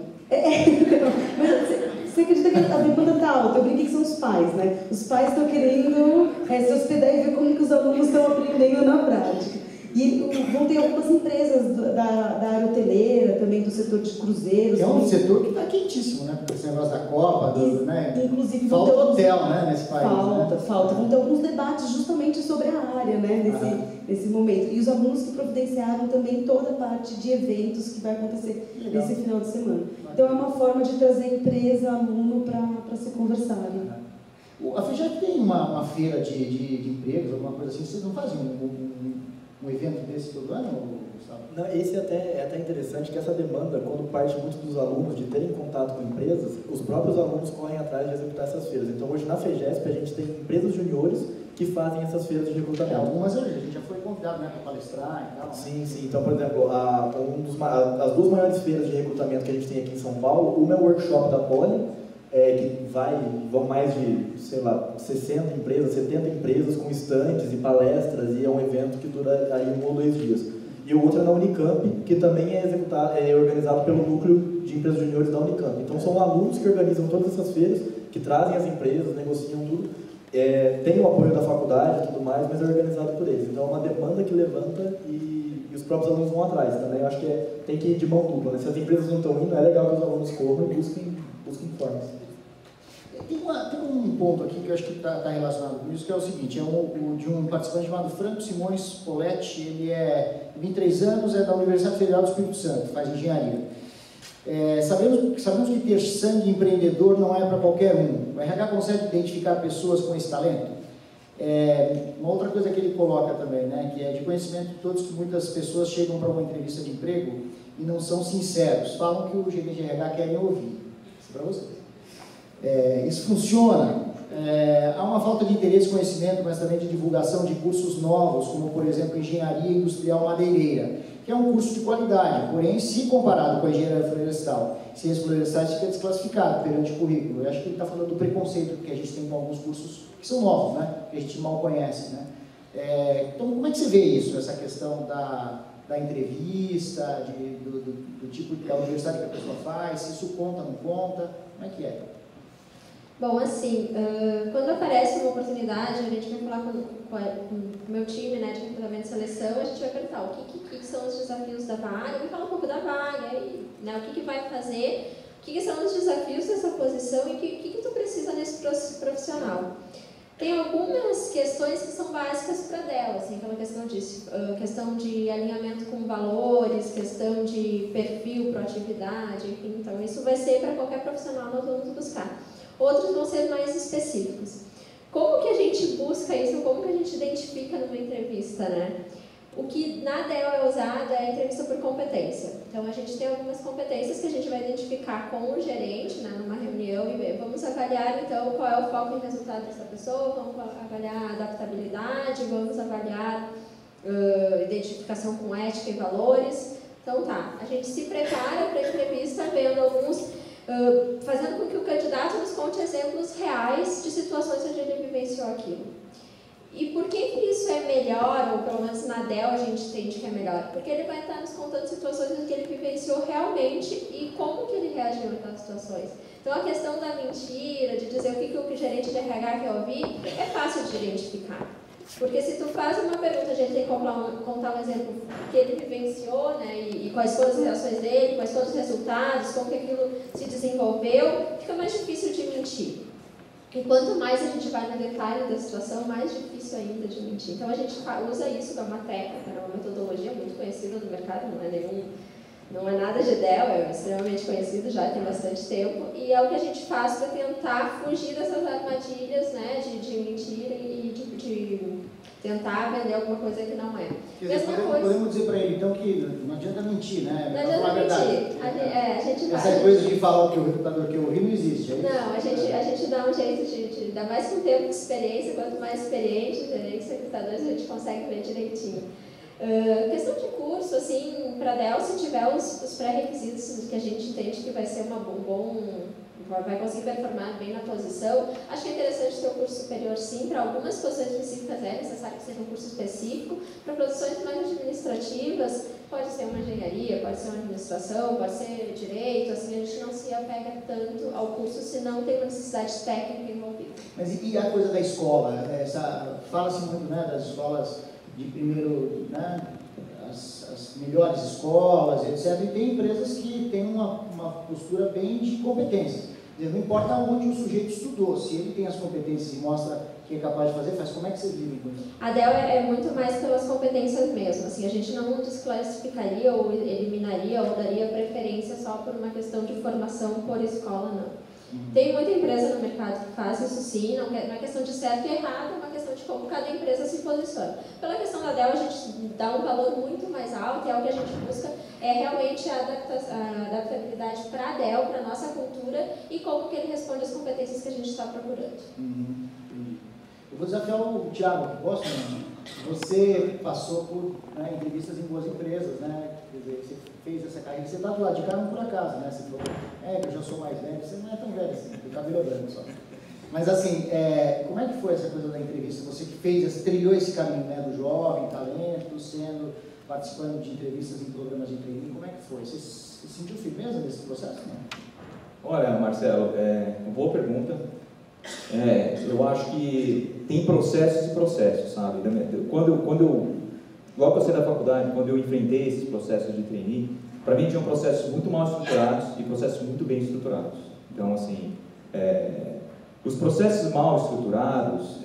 Mas você acredita que a demanda está alta? Eu brinquei que são os pais, né? Os pais estão querendo se hospedar e ver como que os alunos estão aprendendo na prática. E vão ter algumas empresas da área hoteleira, também do setor de cruzeiros. É um setor que está quentíssimo, né? Esse negócio da Copa, né? Inclusive, falta hotel, né? Nesse país. Falta. Vão ter alguns debates justamente sobre a área, né? Nesse momento. E os alunos que providenciaram também toda a parte de eventos que vai acontecer nesse final de semana. Então, é uma forma de trazer empresa, aluno, para se conversarem. A FEJAC tem uma feira de empregos, alguma coisa assim. Vocês não fazem um evento desse todo ano, Gustavo? Não, esse é até interessante, que essa demanda, quando parte muito dos alunos de terem contato com empresas, os próprios alunos correm atrás de executar essas feiras. Então, hoje na FEGESP, a gente tem empresas juniores que fazem essas feiras de recrutamento. Algumas a gente já foi convidado, né, para palestrar e tal. Sim. Então, por exemplo, as 2 maiores feiras de recrutamento que a gente tem aqui em São Paulo, uma é o workshop da Poli, que vão mais de, 60 empresas, 70 empresas com estandes e palestras, e é um evento que dura aí 1 ou 2 dias. E o outro é na Unicamp, que também é organizado pelo núcleo de empresas juniores da Unicamp. Então, são alunos que organizam todas essas feiras, que trazem as empresas, negociam tudo, tem o apoio da faculdade e tudo mais, mas é organizado por eles. Então, é uma demanda que levanta e os próprios alunos vão atrás também. Eu acho que tem que ir de mão dupla, né? Se as empresas não estão indo, é legal que os alunos corram e busquem formas. Tem um ponto aqui que eu acho que está relacionado com isso, que é o seguinte, o de um participante chamado Franco Simões Poletti, ele é 23 anos, é da Universidade Federal do Espírito Santo, faz engenharia. Sabemos que ter sangue empreendedor não é para qualquer um. O RH consegue identificar pessoas com esse talento? Uma outra coisa que ele coloca também, né, que é de conhecimento de todos, que muitas pessoas chegam para uma entrevista de emprego e não são sinceros, falam que o gerente de RH querem ouvir. Isso é para vocês. Isso funciona. Há uma falta de interesse e conhecimento, mas também de divulgação de cursos novos, como, por exemplo, Engenharia Industrial Madeireira, que é um curso de qualidade, porém, se comparado com a Engenharia Florestal, ciências florestais, fica desclassificado perante o currículo. Eu acho que ele está falando do preconceito que a gente tem com alguns cursos que são novos, né? Que a gente mal conhece, né? Então, como é que você vê isso, essa questão da entrevista, do tipo da universidade que a pessoa faz, se isso conta, não conta, como é que é? Bom, assim, quando aparece uma oportunidade, a gente vai falar com o meu time, né, de recrutamento e seleção, a gente vai perguntar o que são os desafios da vaga, vai falar um pouco da vaga, né, o que vai fazer, o que são os desafios dessa posição e o que tu precisa nesse profissional. Tem algumas questões que são básicas para dela, assim, aquela questão de alinhamento com valores, questão de perfil, proatividade, enfim, então isso vai ser para qualquer profissional nós vamos buscar. Outros vão ser mais específicos. Como que a gente busca isso? Como que a gente identifica numa entrevista, né? O que na DEL é usado é a entrevista por competência. Então, a gente tem algumas competências que a gente vai identificar com o gerente, né, numa reunião, e ver. Vamos avaliar, então, qual é o foco em resultado dessa pessoa, vamos avaliar a adaptabilidade, vamos avaliar identificação com ética e valores. Então, tá, a gente se prepara para a entrevista vendo fazendo com que o candidato nos conte exemplos reais de situações onde ele vivenciou aquilo. E por que isso é melhor, ou pelo menos na Dell a gente entende que é melhor? Porque ele vai estar nos contando situações em que ele vivenciou realmente e como que ele reagiu naquelas situações. Então, a questão da mentira, de dizer o que o gerente de RH quer ouvir, é fácil de identificar. Porque se tu faz uma pergunta, a gente tem que contar um exemplo que ele vivenciou, né, e quais foram as reações dele, quais foram os resultados, como que aquilo se desenvolveu, fica mais difícil de mentir. E quanto mais a gente vai no detalhe da situação, mais difícil ainda de mentir. Então, a gente usa isso da técnica, é uma metodologia muito conhecida no mercado, não é nada de Dell, é extremamente conhecido, já tem bastante tempo, e é o que a gente faz para tentar fugir dessas armadilhas, né, de mentira e de tentar vender alguma coisa que não é. Podemos dizer para ele, então, que não adianta mentir, né? Não adianta mentir. A gente vai... Essa coisa de falar o que o recrutador quer ouvir não existe, é isso? Não, a gente dá um jeito de dar mais com tempo de experiência, quanto mais experiente, gerentes, recrutadores, a gente consegue ver direitinho. Questão de curso, assim, para a Dell, se tiver os pré-requisitos que a gente entende que vai ser vai conseguir performar bem na posição, acho que é interessante ter um curso superior, sim. Para algumas posições específicas é necessário que seja um curso específico. Para posições mais administrativas, pode ser uma engenharia, pode ser uma administração, pode ser direito, assim, a gente não se apega tanto ao curso se não tem uma necessidade técnica envolvida. Mas e a coisa da escola? Fala-se muito, né, das escolas de primeiro, né, as melhores escolas, etc. E tem empresas que têm uma postura bem de competência. Não importa onde o sujeito estudou, se ele tem as competências e mostra que é capaz de fazer, como é que você vive com isso? A Dell é muito mais pelas competências mesmo. Assim, a gente não desclassificaria ou eliminaria ou daria preferência só por uma questão de formação por escola, não. Tem muita empresa no mercado que faz isso sim, não é questão de certo e errado, é uma questão de como cada empresa se posiciona. Pela questão da Dell, a gente dá um valor muito mais alto, e é o que a gente busca é realmente a adaptabilidade para a Dell, para a nossa cultura, e como que ele responde às competências que a gente está procurando. Eu vou desafiar o Thiago, que gosta, né? Você passou por entrevistas em boas empresas, né? Quer dizer, você fez essa carreira, você está do lado de cá, não por acaso, né? Você falou, que eu já sou mais velho, você não é tão velho assim, o cabelo é branco só. Mas assim, como é que foi essa coisa da entrevista? Você que trilhou esse caminho, né, do jovem, talento, participando de entrevistas em programas de training, como é que foi? Você sentiu firmeza nesse processo? Não? Olha, Marcelo, uma boa pergunta. Eu acho que tem processos e processos, sabe? Logo que eu saí da faculdade, quando eu enfrentei esses processos de trainee, para mim tinham processos muito mal estruturados e processos muito bem estruturados. Então, assim, os processos mal estruturados,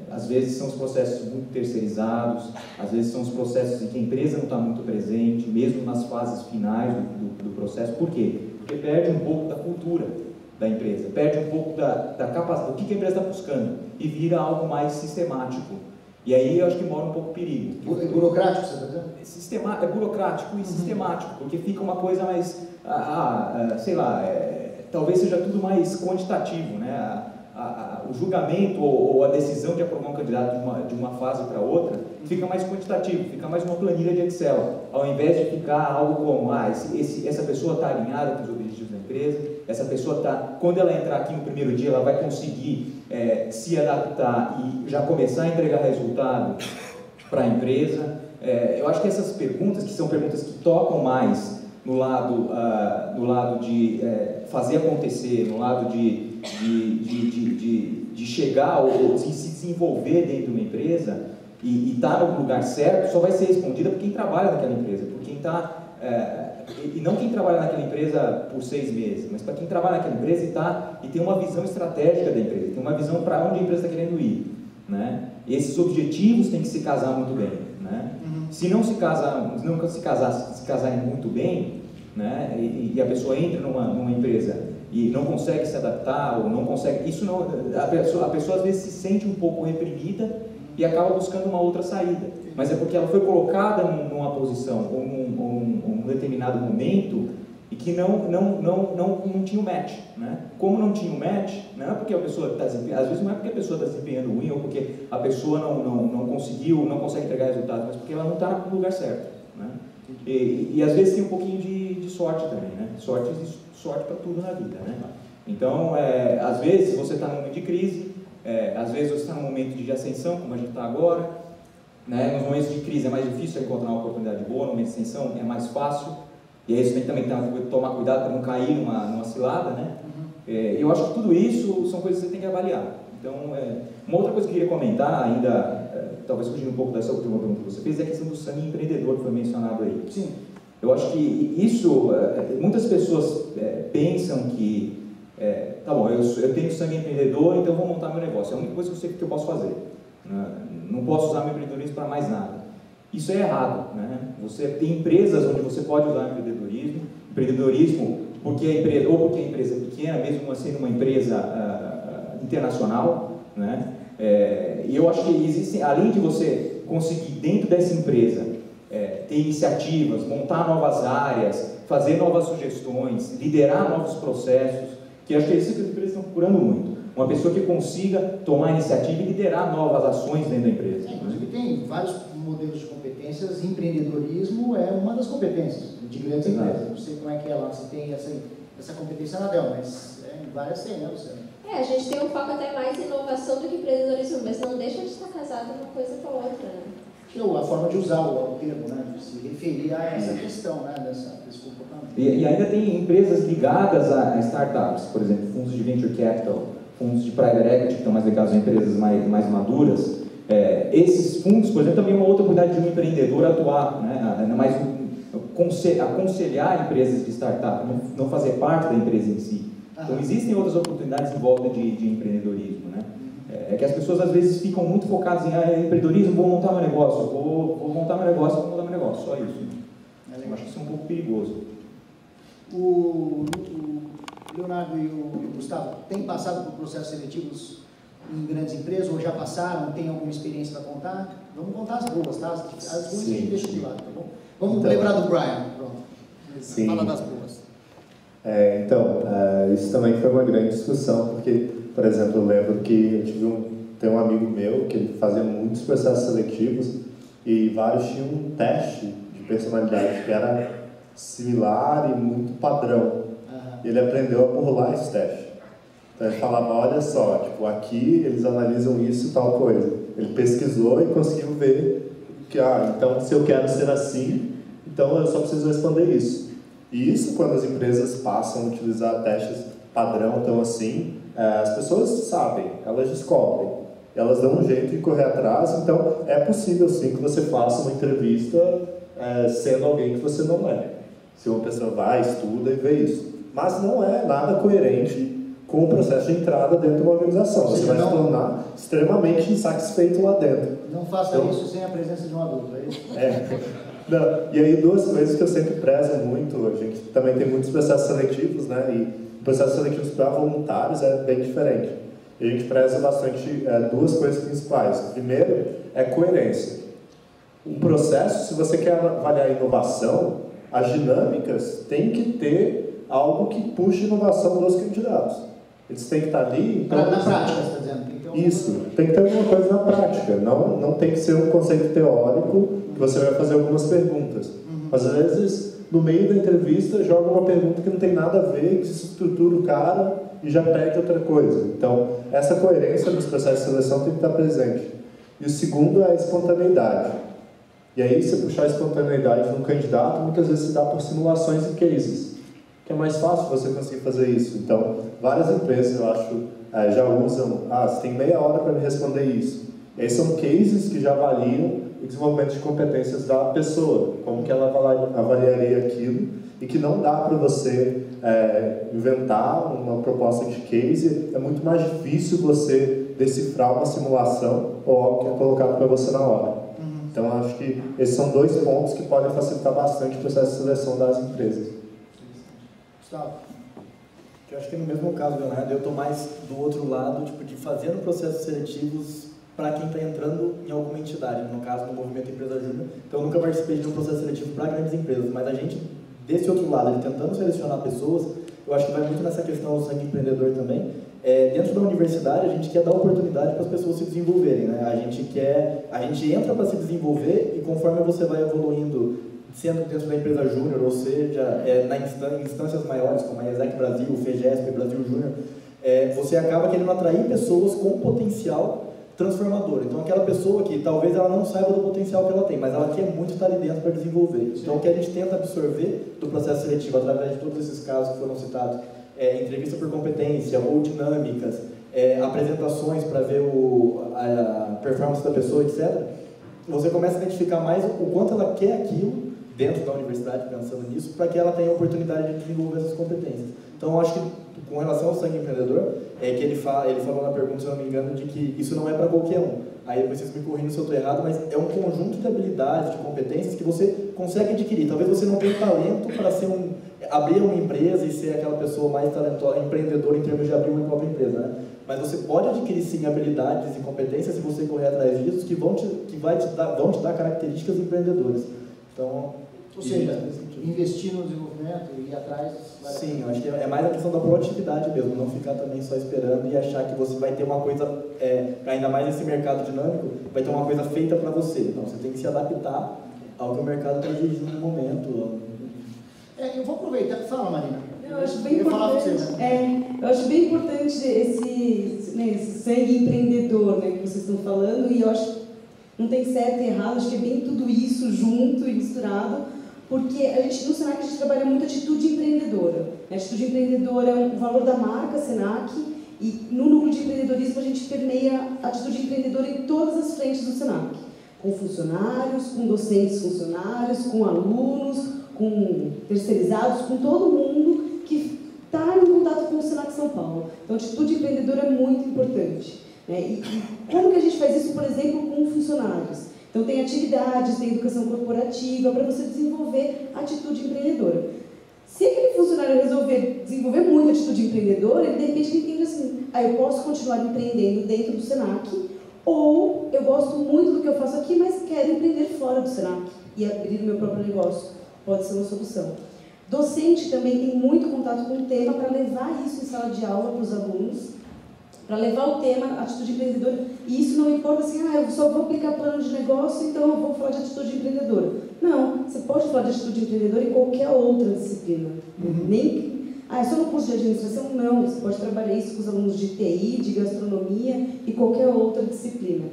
às vezes são os processos muito terceirizados, às vezes são os processos em que a empresa não está muito presente, mesmo nas fases finais do processo. Por quê? Porque perde um pouco da cultura da empresa, perde um pouco da capacidade, do que a empresa está buscando, e vira algo mais sistemático. E aí eu acho que mora um pouco o perigo. É burocrático, você está dizendo? É burocrático e sistemático, porque fica uma coisa mais, sei lá, talvez seja tudo mais quantitativo, né? O julgamento ou a decisão de aprovar um candidato de uma fase para outra fica mais quantitativo, fica mais uma planilha de Excel, ao invés de ficar algo como, essa pessoa está alinhada com os objetivos da empresa, essa pessoa está, quando ela entrar aqui no primeiro dia, ela vai conseguir se adaptar e já começar a entregar resultado para a empresa. Eu acho que essas perguntas, que são perguntas que tocam mais no lado de fazer acontecer, no lado de chegar ou se desenvolver dentro de uma empresa e estar no lugar certo, só vai ser respondida por quem trabalha naquela empresa, por quem está... e não quem trabalha naquela empresa por 6 meses, mas para quem trabalha naquela empresa e tem uma visão estratégica da empresa, tem uma visão para onde a empresa está querendo ir, né? E esses objetivos têm que se casar muito bem, né? Se não se casarem muito bem, né? E a pessoa entra numa empresa e não consegue se adaptar ou não consegue, a pessoa às vezes se sente um pouco reprimida e acaba buscando uma outra saída, mas é porque ela foi colocada numa posição ou num determinado momento e que não tinha o match, né? Como não tinha o match, não é porque a pessoa está desempenhando, às vezes não é porque a pessoa está desempenhando ruim ou porque a pessoa não consegue entregar resultados, mas porque ela não está no lugar certo, né? E às vezes tem um pouquinho de sorte também, né? Sorte para tudo na vida, né? Então, às vezes você está num momento de crise, às vezes você está num momento de ascensão, como a gente está agora, né? Nos momentos de crise é mais difícil encontrar uma oportunidade boa, numa extensão é mais fácil, e aí você tem que também tomar cuidado para não cair numa cilada, né? Eu acho que tudo isso são coisas que você tem que avaliar. Então, uma outra coisa que eu queria comentar, ainda, talvez fugindo um pouco dessa última pergunta que você fez, é a questão do sangue empreendedor que foi mencionado aí. Sim. Eu acho que isso, muitas pessoas pensam que, tá bom, eu tenho sangue empreendedor, então eu vou montar meu negócio. É a única coisa que eu sei que eu posso fazer. Não posso usar meu empreendedorismo para mais nada. Isso é errado, né? Você tem empresas onde você pode usar empreendedorismo porque a empresa, ou porque a empresa é pequena, mesmo sendo uma empresa internacional, né? E eu acho que existem, além de você conseguir dentro dessa empresa ter iniciativas, montar novas áreas, fazer novas sugestões, liderar novos processos, que acho que é isso que as empresas estão procurando muito. Uma pessoa que consiga tomar iniciativa e liderar novas ações dentro da empresa. Inclusive tem vários modelos de competências, empreendedorismo é uma das competências de grandes empresas. Não sei como é que é lá, se tem essa competência na Dell, mas em várias tem, né, Luciano? A gente tem um foco até mais em inovação do que empreendedorismo, mas não deixa de estar casado uma coisa com a outra, né? A forma de usar o termo, né? De se referir a essa questão, né? Desse comportamento. E ainda tem empresas ligadas a startups, por exemplo, fundos de venture capital, fundos de private equity, que estão mais ligados a empresas mais maduras. Esses fundos, por exemplo, também é uma outra oportunidade de um empreendedor atuar, né? Mais aconselhar empresas de startup, não fazer parte da empresa em si. Então, existem outras oportunidades em volta de empreendedorismo, né? É que as pessoas, às vezes, ficam muito focadas em empreendedorismo, vou montar meu negócio, vou montar meu negócio, só isso. Eu acho que isso é um pouco perigoso. O Leonardo e o Gustavo têm passado por processos seletivos em grandes empresas, ou já passaram, tem alguma experiência para contar? Vamos contar as boas, tá? As ruins a gente deixa de lado, tá bom? Vamos lembrar do Brian, pronto. Sim. Fala das boas. Isso também foi uma grande discussão, porque, por exemplo, eu lembro que tem um amigo meu que ele fazia muitos processos seletivos e vários tinham um teste de personalidade que era similar e muito padrão. E ele aprendeu a burlar esse teste. Então ele falava, olha só, aqui eles analisam isso e tal coisa. Ele pesquisou e conseguiu ver que, então se eu quero ser assim, então eu só preciso responder isso. E isso, quando as empresas passam a utilizar testes padrão, então assim, as pessoas sabem, elas descobrem, elas dão um jeito de correr atrás, então é possível sim que você faça uma entrevista sendo alguém que você não é. Se uma pessoa vai, estuda e vê isso. Mas não é nada coerente com o processo de entrada dentro de uma organização. Você vai se tornar extremamente insatisfeito lá dentro. Não faça isso sem a presença de um adulto, é isso? Não, e aí duas coisas que eu sempre prezo muito, a gente também tem muitos processos seletivos, né? E processos seletivos para voluntários é bem diferente. E a gente preza bastante duas coisas principais. Primeiro é coerência. Um processo, se você quer avaliar a inovação, as dinâmicas têm que ter algo que puxe a inovação dos candidatos. Eles têm que estar ali... Na prática, você está dizendo? Isso, tem que ter alguma coisa na prática. Não tem que ser um conceito teórico que você vai fazer algumas perguntas. Às vezes, no meio da entrevista, joga uma pergunta que não tem nada a ver, que se estrutura o cara e já perde outra coisa. Então, essa coerência dos processos de seleção tem que estar presente. E o segundo é a espontaneidade. E aí, se puxar a espontaneidade de um candidato, muitas vezes se dá por simulações e cases, que é mais fácil você conseguir fazer isso. Então, várias empresas, eu acho, já usam, você tem meia hora para me responder isso. E aí são cases que já avaliam o desenvolvimento de competências da pessoa, como que ela avaliaria aquilo, e que não dá para você inventar uma proposta de case, é muito mais difícil você decifrar uma simulação ou algo que é colocado para você na hora. Então, acho que esses são dois pontos que podem facilitar bastante o processo de seleção das empresas. Gustavo? Eu acho que no mesmo caso, Leonardo, eu estou mais do outro lado, de fazendo processos seletivos para quem está entrando em alguma entidade, no caso do Movimento Empresa Júnior. Então, eu nunca participei de um processo seletivo para grandes empresas, mas a gente, desse outro lado, tentando selecionar pessoas, eu acho que vai muito nessa questão do sangue empreendedor também. Dentro da universidade, a gente quer dar oportunidade para as pessoas se desenvolverem, né? A gente entra para se desenvolver e conforme você vai evoluindo, sendo dentro da empresa júnior, ou seja, em instâncias maiores, como a ESEC Brasil, o FEGESP, Brasil Júnior, você acaba querendo atrair pessoas com potencial, transformadora. Então, aquela pessoa que talvez ela não saiba do potencial que ela tem, mas ela quer muito estar ali dentro para desenvolver. Então, o que a gente tenta absorver do processo seletivo, através de todos esses casos que foram citados, entrevista por competência ou dinâmicas, apresentações para ver a performance da pessoa, etc., você começa a identificar mais o quanto ela quer aquilo dentro da universidade, pensando nisso, para que ela tenha a oportunidade de desenvolver essas competências. Então, eu acho que, com relação ao sangue empreendedor, que ele falou na pergunta, se eu não me engano, de que isso não é para qualquer um. Aí vocês me corrigem se eu estou errado, mas é um conjunto de habilidades, de competências que você consegue adquirir. Talvez você não tenha talento para abrir uma empresa e ser aquela pessoa mais talentosa, empreendedora em termos de abrir uma própria empresa, né? Mas você pode adquirir sim habilidades e competências se você correr atrás disso, que vão te dar características empreendedoras. Então, ou seja, investir no desenvolvimento e ir atrás. Sim, eu acho que é mais a questão da proatividade mesmo, não ficar também só esperando e achar que você vai ter uma coisa, ainda mais nesse mercado dinâmico, vai ter uma coisa feita para você. Então, você tem que se adaptar ao que o mercado está exigindo no momento. Eu vou aproveitar. Fala, Marina. Eu acho bem importante, eu acho bem importante esse sangue empreendedor, né, que vocês estão falando, e eu acho que não tem certo e errado, acho que é bem tudo isso junto e misturado, porque no Senac a gente trabalha muito a atitude empreendedora. A atitude empreendedora é o valor da marca Senac, e no núcleo de empreendedorismo a gente permeia a atitude empreendedora em todas as frentes do Senac, com funcionários, com docentes funcionários, com alunos, com terceirizados, com todo mundo que está em contato com o Senac São Paulo. Então, a atitude empreendedora é muito importante. E como que a gente faz isso, por exemplo, com funcionários? Então, tem atividades, tem educação corporativa, para você desenvolver a atitude empreendedora. Se aquele funcionário resolver desenvolver muito a atitude empreendedora, ele, de repente, entende assim, eu posso continuar empreendendo dentro do Senac, ou eu gosto muito do que eu faço aqui, mas quero empreender fora do Senac e abrir o meu próprio negócio. Pode ser uma solução. Docente também tem muito contato com o tema para levar isso em sala de aula para os alunos, para levar o tema atitude empreendedora. E isso não importa assim, eu só vou aplicar plano de negócio, então eu vou falar de atitude empreendedora. Não, você pode falar de atitude empreendedora em qualquer outra disciplina. É só no curso de administração? Não, você pode trabalhar isso com os alunos de TI, de gastronomia e qualquer outra disciplina.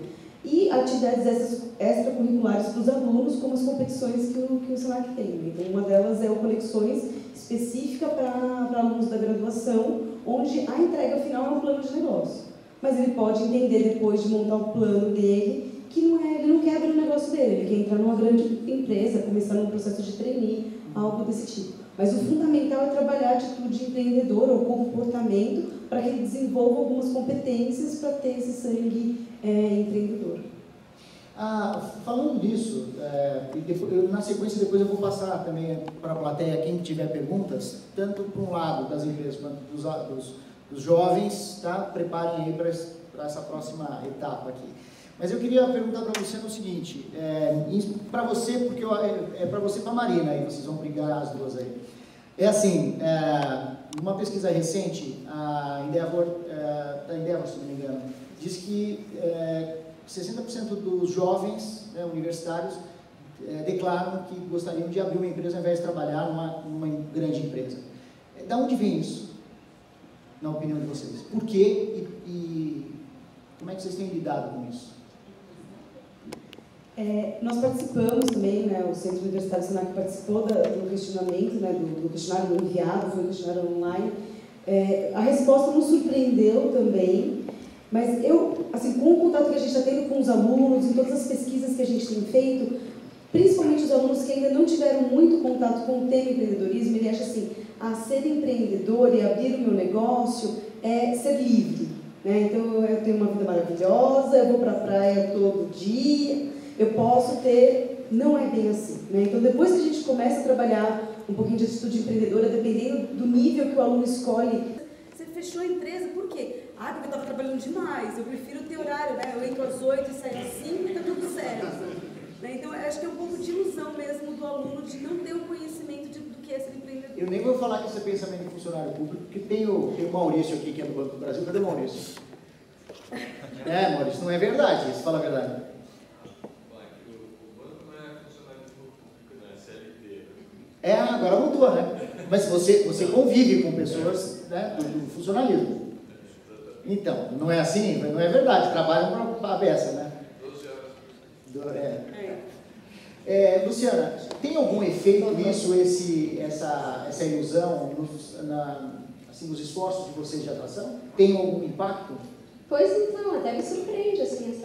E atividades extracurriculares para os alunos, como as competições que o Senac tem. Então, uma delas é o Conexões, específica para alunos da graduação, onde a entrega final é um plano de negócio. Mas ele pode entender, depois de montar o plano dele, que ele não quer abrir o negócio dele, ele quer entrar numa grande empresa, começar num processo de trainee, algo desse tipo. Mas o fundamental é trabalhar a atitude empreendedora ou comportamento para que ele desenvolva algumas competências para ter esse sangue empreendedor. Falando disso, na sequência depois eu vou passar também para a plateia, quem tiver perguntas, tanto para um lado das empresas quanto dos jovens, tá? Preparem aí para essa próxima etapa aqui. Mas eu queria perguntar para você no seguinte, para você, porque é para você e para a Marina, aí vocês vão brigar as duas aí. Numa pesquisa recente, a Endeavor, se não me engano, diz que 60% dos jovens universitários declaram que gostariam de abrir uma empresa ao invés de trabalhar numa grande empresa. Da onde vem isso, na opinião de vocês? Por quê e como é que vocês têm lidado com isso? Nós participamos também, o Centro Universitário Senac participou do questionamento, do questionário enviado, foi um questionário online. A resposta nos surpreendeu também, mas com o contato que a gente está tendo com os alunos, em todas as pesquisas que a gente tem feito, principalmente os alunos que ainda não tiveram muito contato com o tema empreendedorismo, ele acha assim, ser empreendedor e abrir o meu negócio é ser livre. Então, eu tenho uma vida maravilhosa, eu vou para a praia todo dia, eu posso ter... Não é bem assim. Então, depois que a gente começa a trabalhar um pouquinho de atitude empreendedora, dependendo do nível que o aluno escolhe... Você fechou a empresa, por quê? Porque eu estava trabalhando demais, eu prefiro ter horário, eu entro às 8 e saio às 5 e está tudo certo. Então, eu acho que é um pouco de ilusão mesmo do aluno de não ter o conhecimento do que é ser empreendedor. Eu nem vou falar que isso é pensamento de funcionário público, porque tem o Maurício aqui, que é do Banco do Brasil. Cadê o Maurício? Maurício, não é verdade, isso fala a verdade. Agora mudou, né? Mas você convive com pessoas do funcionalismo. Então, não é assim? Não é verdade. Trabalham a beça, né? 12 horas. Luciana, tem algum efeito essa ilusão nos esforços de vocês de atração? Tem algum impacto? Pois então, até me surpreende, assim,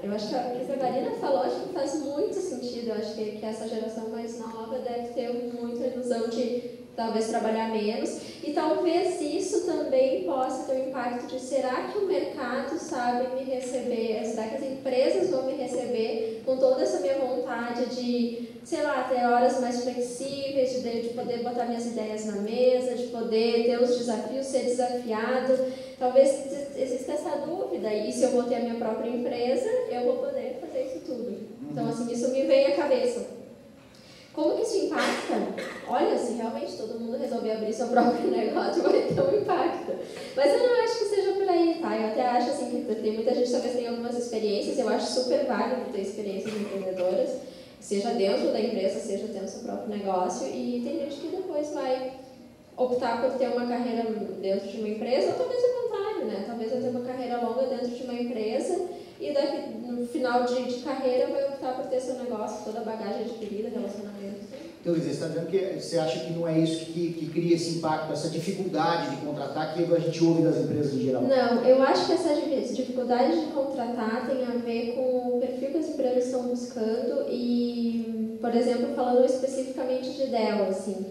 eu acho que o que a Marina falou, acho que faz muito sentido. Eu acho que essa geração mais nova deve ter muita ilusão de talvez trabalhar menos, e talvez isso também possa ter um impacto de será que o mercado sabe me receber, será que as empresas vão me receber com toda essa minha vontade de, sei lá, ter horas mais flexíveis, de poder botar minhas ideias na mesa, de poder ter os desafios, ser desafiado. Talvez exista essa dúvida, e se eu vou ter a minha própria empresa, eu vou poder fazer isso tudo. Então, assim, isso me vem à cabeça. Como que isso impacta? Olha, se realmente todo mundo resolver abrir seu próprio negócio, vai ter um impacto. Mas eu não acho que seja por aí, tá? Eu até acho assim, que tem muita gente que talvez tenha algumas experiências, eu acho super válido ter experiências empreendedoras, seja dentro da empresa, seja tendo seu próprio negócio, e tem gente que depois vai optar por ter uma carreira dentro de uma empresa, ou talvez o contrário, né? Talvez eu ter uma carreira longa dentro de uma empresa, e no final de carreira vai optar por ter seu negócio, toda a bagagem adquirida, relacionamento. Então, Luiz, você está dizendo que você acha que não é isso que cria esse impacto, essa dificuldade de contratar que a gente ouve das empresas em geral? Não, eu acho que essa dificuldade de contratar tem a ver com o perfil que as empresas estão buscando e, por exemplo, falando especificamente de Dell, assim,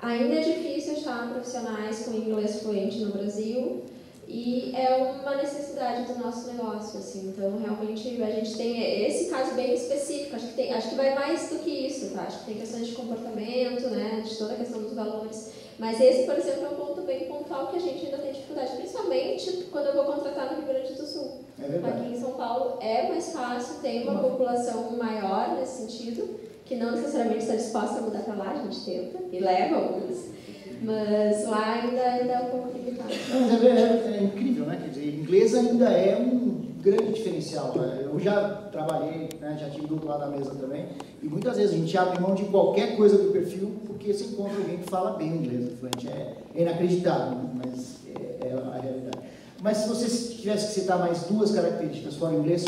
ainda é difícil achar profissionais com inglês fluente no Brasil. E é uma necessidade do nosso negócio, assim. Então, realmente, a gente tem esse caso bem específico. Acho que vai mais do que isso, tá? Acho que tem questões de comportamento, né? De toda a questão dos valores. Mas esse, por exemplo, é um ponto bem pontual que a gente ainda tem dificuldade, principalmente quando eu vou contratar no Rio Grande do Sul. É verdade. Aqui em São Paulo é mais fácil, tem uma população maior nesse sentido, que não necessariamente está disposta a mudar para lá, a gente tenta e leva alguns. Mas lá ainda é um pouco complicado. Mas é incrível, né? Quer dizer, inglês ainda é um grande diferencial. Né? Eu já trabalhei, né? Já tive do outro lado da mesa também, e muitas vezes a gente abre mão de qualquer coisa do perfil porque se encontra alguém que fala bem o inglês. É inacreditável, mas é a realidade. Mas se você tivesse que citar mais duas características fora o inglês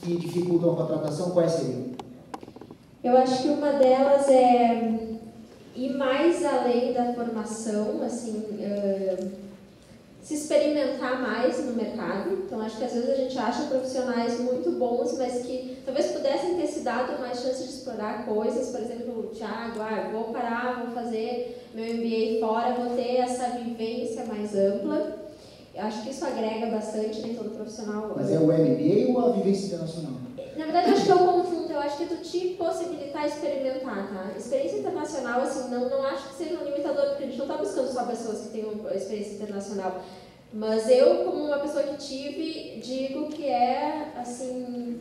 que dificultam a contratação, quais seriam? Eu acho que uma delas é ir mais além da formação, assim, se experimentar mais no mercado. Então, acho que às vezes a gente acha profissionais muito bons, mas que talvez pudessem ter se dado mais chance de explorar coisas. Por exemplo, o Thiago, vou parar, vou fazer meu MBA fora, vou ter essa vivência mais ampla. Eu acho que isso agrega bastante, nem todo profissional. Mas é o MBA ou a vivência internacional? Na verdade, eu acho que é um conjunto. Eu acho que é tu te possibilitar experimentar, tá? Experiência internacional, assim, não acho que seja um limitador, porque a gente não está buscando só pessoas que tenham experiência internacional. Mas eu, como uma pessoa que tive, digo que assim,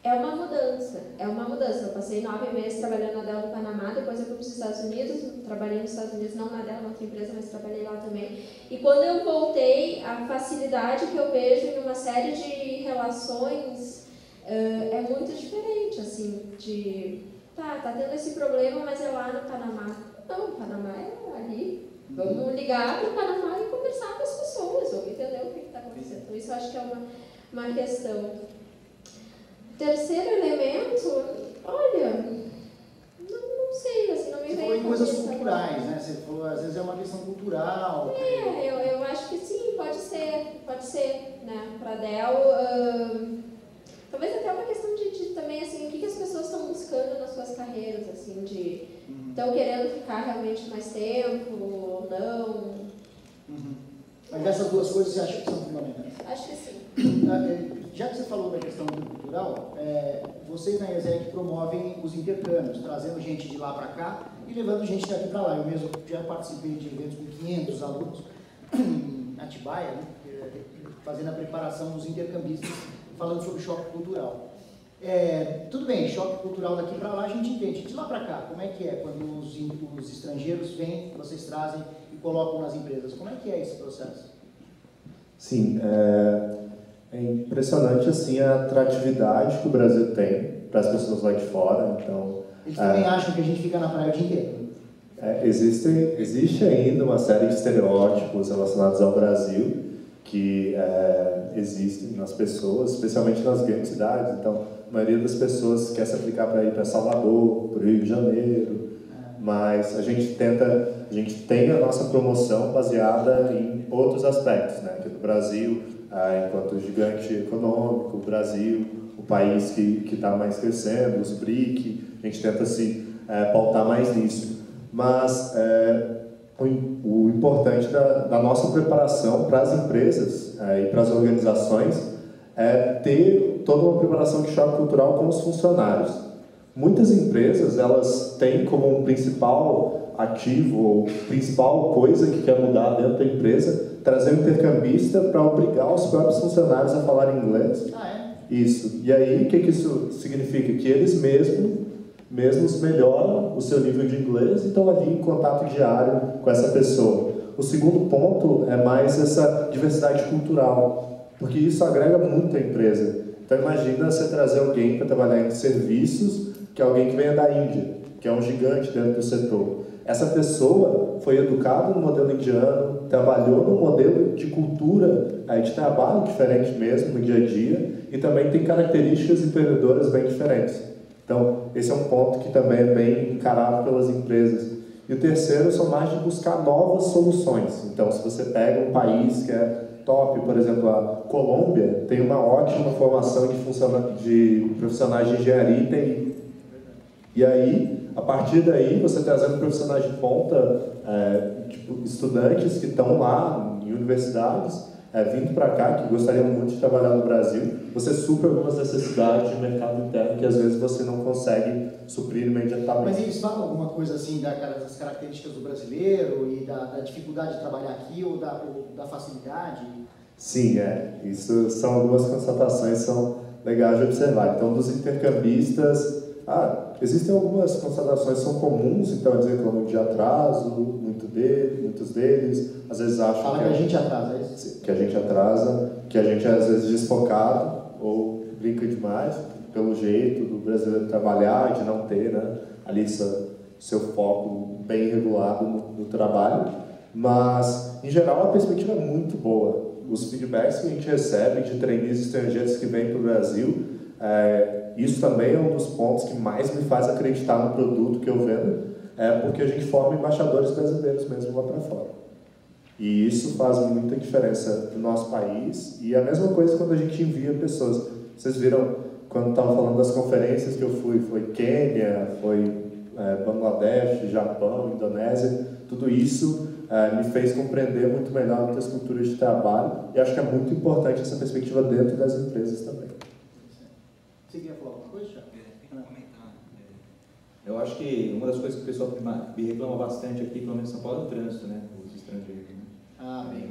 é uma mudança. É uma mudança. Eu passei 9 meses trabalhando na Dell no Panamá, depois eu fui para os Estados Unidos, trabalhei nos Estados Unidos, não na Dell, na outra empresa, mas trabalhei lá também. E quando eu voltei, a facilidade que eu vejo em uma série de relações é muito diferente, assim, tá tendo esse problema, mas é lá no Panamá. Não, o Panamá é ali. Vamos ligar para o Panamá e conversar com as pessoas, ou entender o que está acontecendo. Então, isso eu acho que é uma questão. Terceiro elemento, olha, não sei, assim, não me vem. Você falou em coisas culturais, né? Você falou, às vezes é uma questão cultural. Eu acho que sim, pode ser, né? Para a Dell, talvez até uma questão de também, assim, o que as pessoas estão buscando nas suas carreiras, assim, estão querendo ficar realmente mais tempo ou não. Mas essas duas coisas você acha que são fundamentais? Acho que sim. Já que você falou da questão cultural, vocês na ESEC promovem os intercâmbios, trazendo gente de lá para cá e levando gente daqui para lá. Eu mesmo já participei de eventos com 500 alunos em Atibaia, né, fazendo a preparação dos intercambistas, falando sobre choque cultural. Tudo bem, choque cultural daqui para lá a gente entende. De lá para cá, como é que é quando os estrangeiros vêm, vocês trazem e colocam nas empresas? Como é que é esse processo? Sim, é impressionante assim a atratividade que o Brasil tem para as pessoas lá de fora. Então, eles também acham que a gente fica na praia o dia inteiro. Existe ainda uma série de estereótipos relacionados ao Brasil que existem nas pessoas, especialmente nas grandes cidades. Então, a maioria das pessoas quer se aplicar para ir para Salvador, para o Rio de Janeiro, mas a gente tem a nossa promoção baseada em outros aspectos, né? Aqui no Brasil, enquanto gigante econômico, o Brasil, o país que está mais crescendo, os BRIC, a gente tenta se pautar mais nisso. Mas o importante da nossa preparação para as empresas e para as organizações é ter toda uma preparação de choque cultural com os funcionários. Muitas empresas, elas têm como um principal ativo, ou principal coisa que quer mudar dentro da empresa, trazer um intercambista para obrigar os próprios funcionários a falar inglês. Isso. E aí, o que isso significa? Que eles mesmos melhoram o seu nível de inglês e estão ali em contato diário com essa pessoa. O segundo ponto é mais essa diversidade cultural, porque isso agrega muito à empresa. Então imagina você trazer alguém para trabalhar em serviços, que é alguém que venha da Índia, que é um gigante dentro do setor. Essa pessoa foi educada no modelo indiano, trabalhou no modelo de cultura, de trabalho diferente mesmo no dia a dia, e também tem características empreendedoras bem diferentes. Então, esse é um ponto que também é bem encarado pelas empresas. E o terceiro são mais de buscar novas soluções. Então, se você pega um país que é top, por exemplo, a Colômbia, tem uma ótima formação de profissionais de engenharia e TI. E aí, a partir daí, você trazendo profissionais de ponta, tipo, estudantes que estão lá em universidades, vindo para cá, que gostariam muito de trabalhar no Brasil, você supre algumas necessidades de mercado interno que às vezes você não consegue suprir imediatamente. Mas eles falam alguma coisa assim das características do brasileiro e da dificuldade de trabalhar aqui ou da facilidade? Sim, isso são algumas constatações que são legais de observar. Então, dos intercambistas, existem algumas constatações que são comuns, então, dizer como de atraso, muitos deles, às vezes acham Fala que a gente atrasa, é isso? Que a gente atrasa, que a gente é às vezes desfocado ou brinca demais, pelo jeito do brasileiro trabalhar, de não ter, né, ali seu foco bem regulado no trabalho, mas, em geral, a perspectiva é muito boa. Os feedbacks que a gente recebe de trainees estrangeiros que vêm para o Brasil, isso também é um dos pontos que mais me faz acreditar no produto que eu vendo, porque a gente forma embaixadores brasileiros mesmo lá para fora. E isso faz muita diferença no nosso país. E a mesma coisa quando a gente envia pessoas. Vocês viram, quando estava falando das conferências que eu fui, foi Quênia, foi Bangladesh, Japão, Indonésia, tudo isso me fez compreender muito melhor muitas culturas de trabalho. E acho que é muito importante essa perspectiva dentro das empresas também. Você queria falar alguma coisa, Thiago? Comentar. Eu acho que uma das coisas que o pessoal me reclama bastante aqui, pelo menos em São Paulo, é o trânsito, né? Os estrangeiros, né? Bem,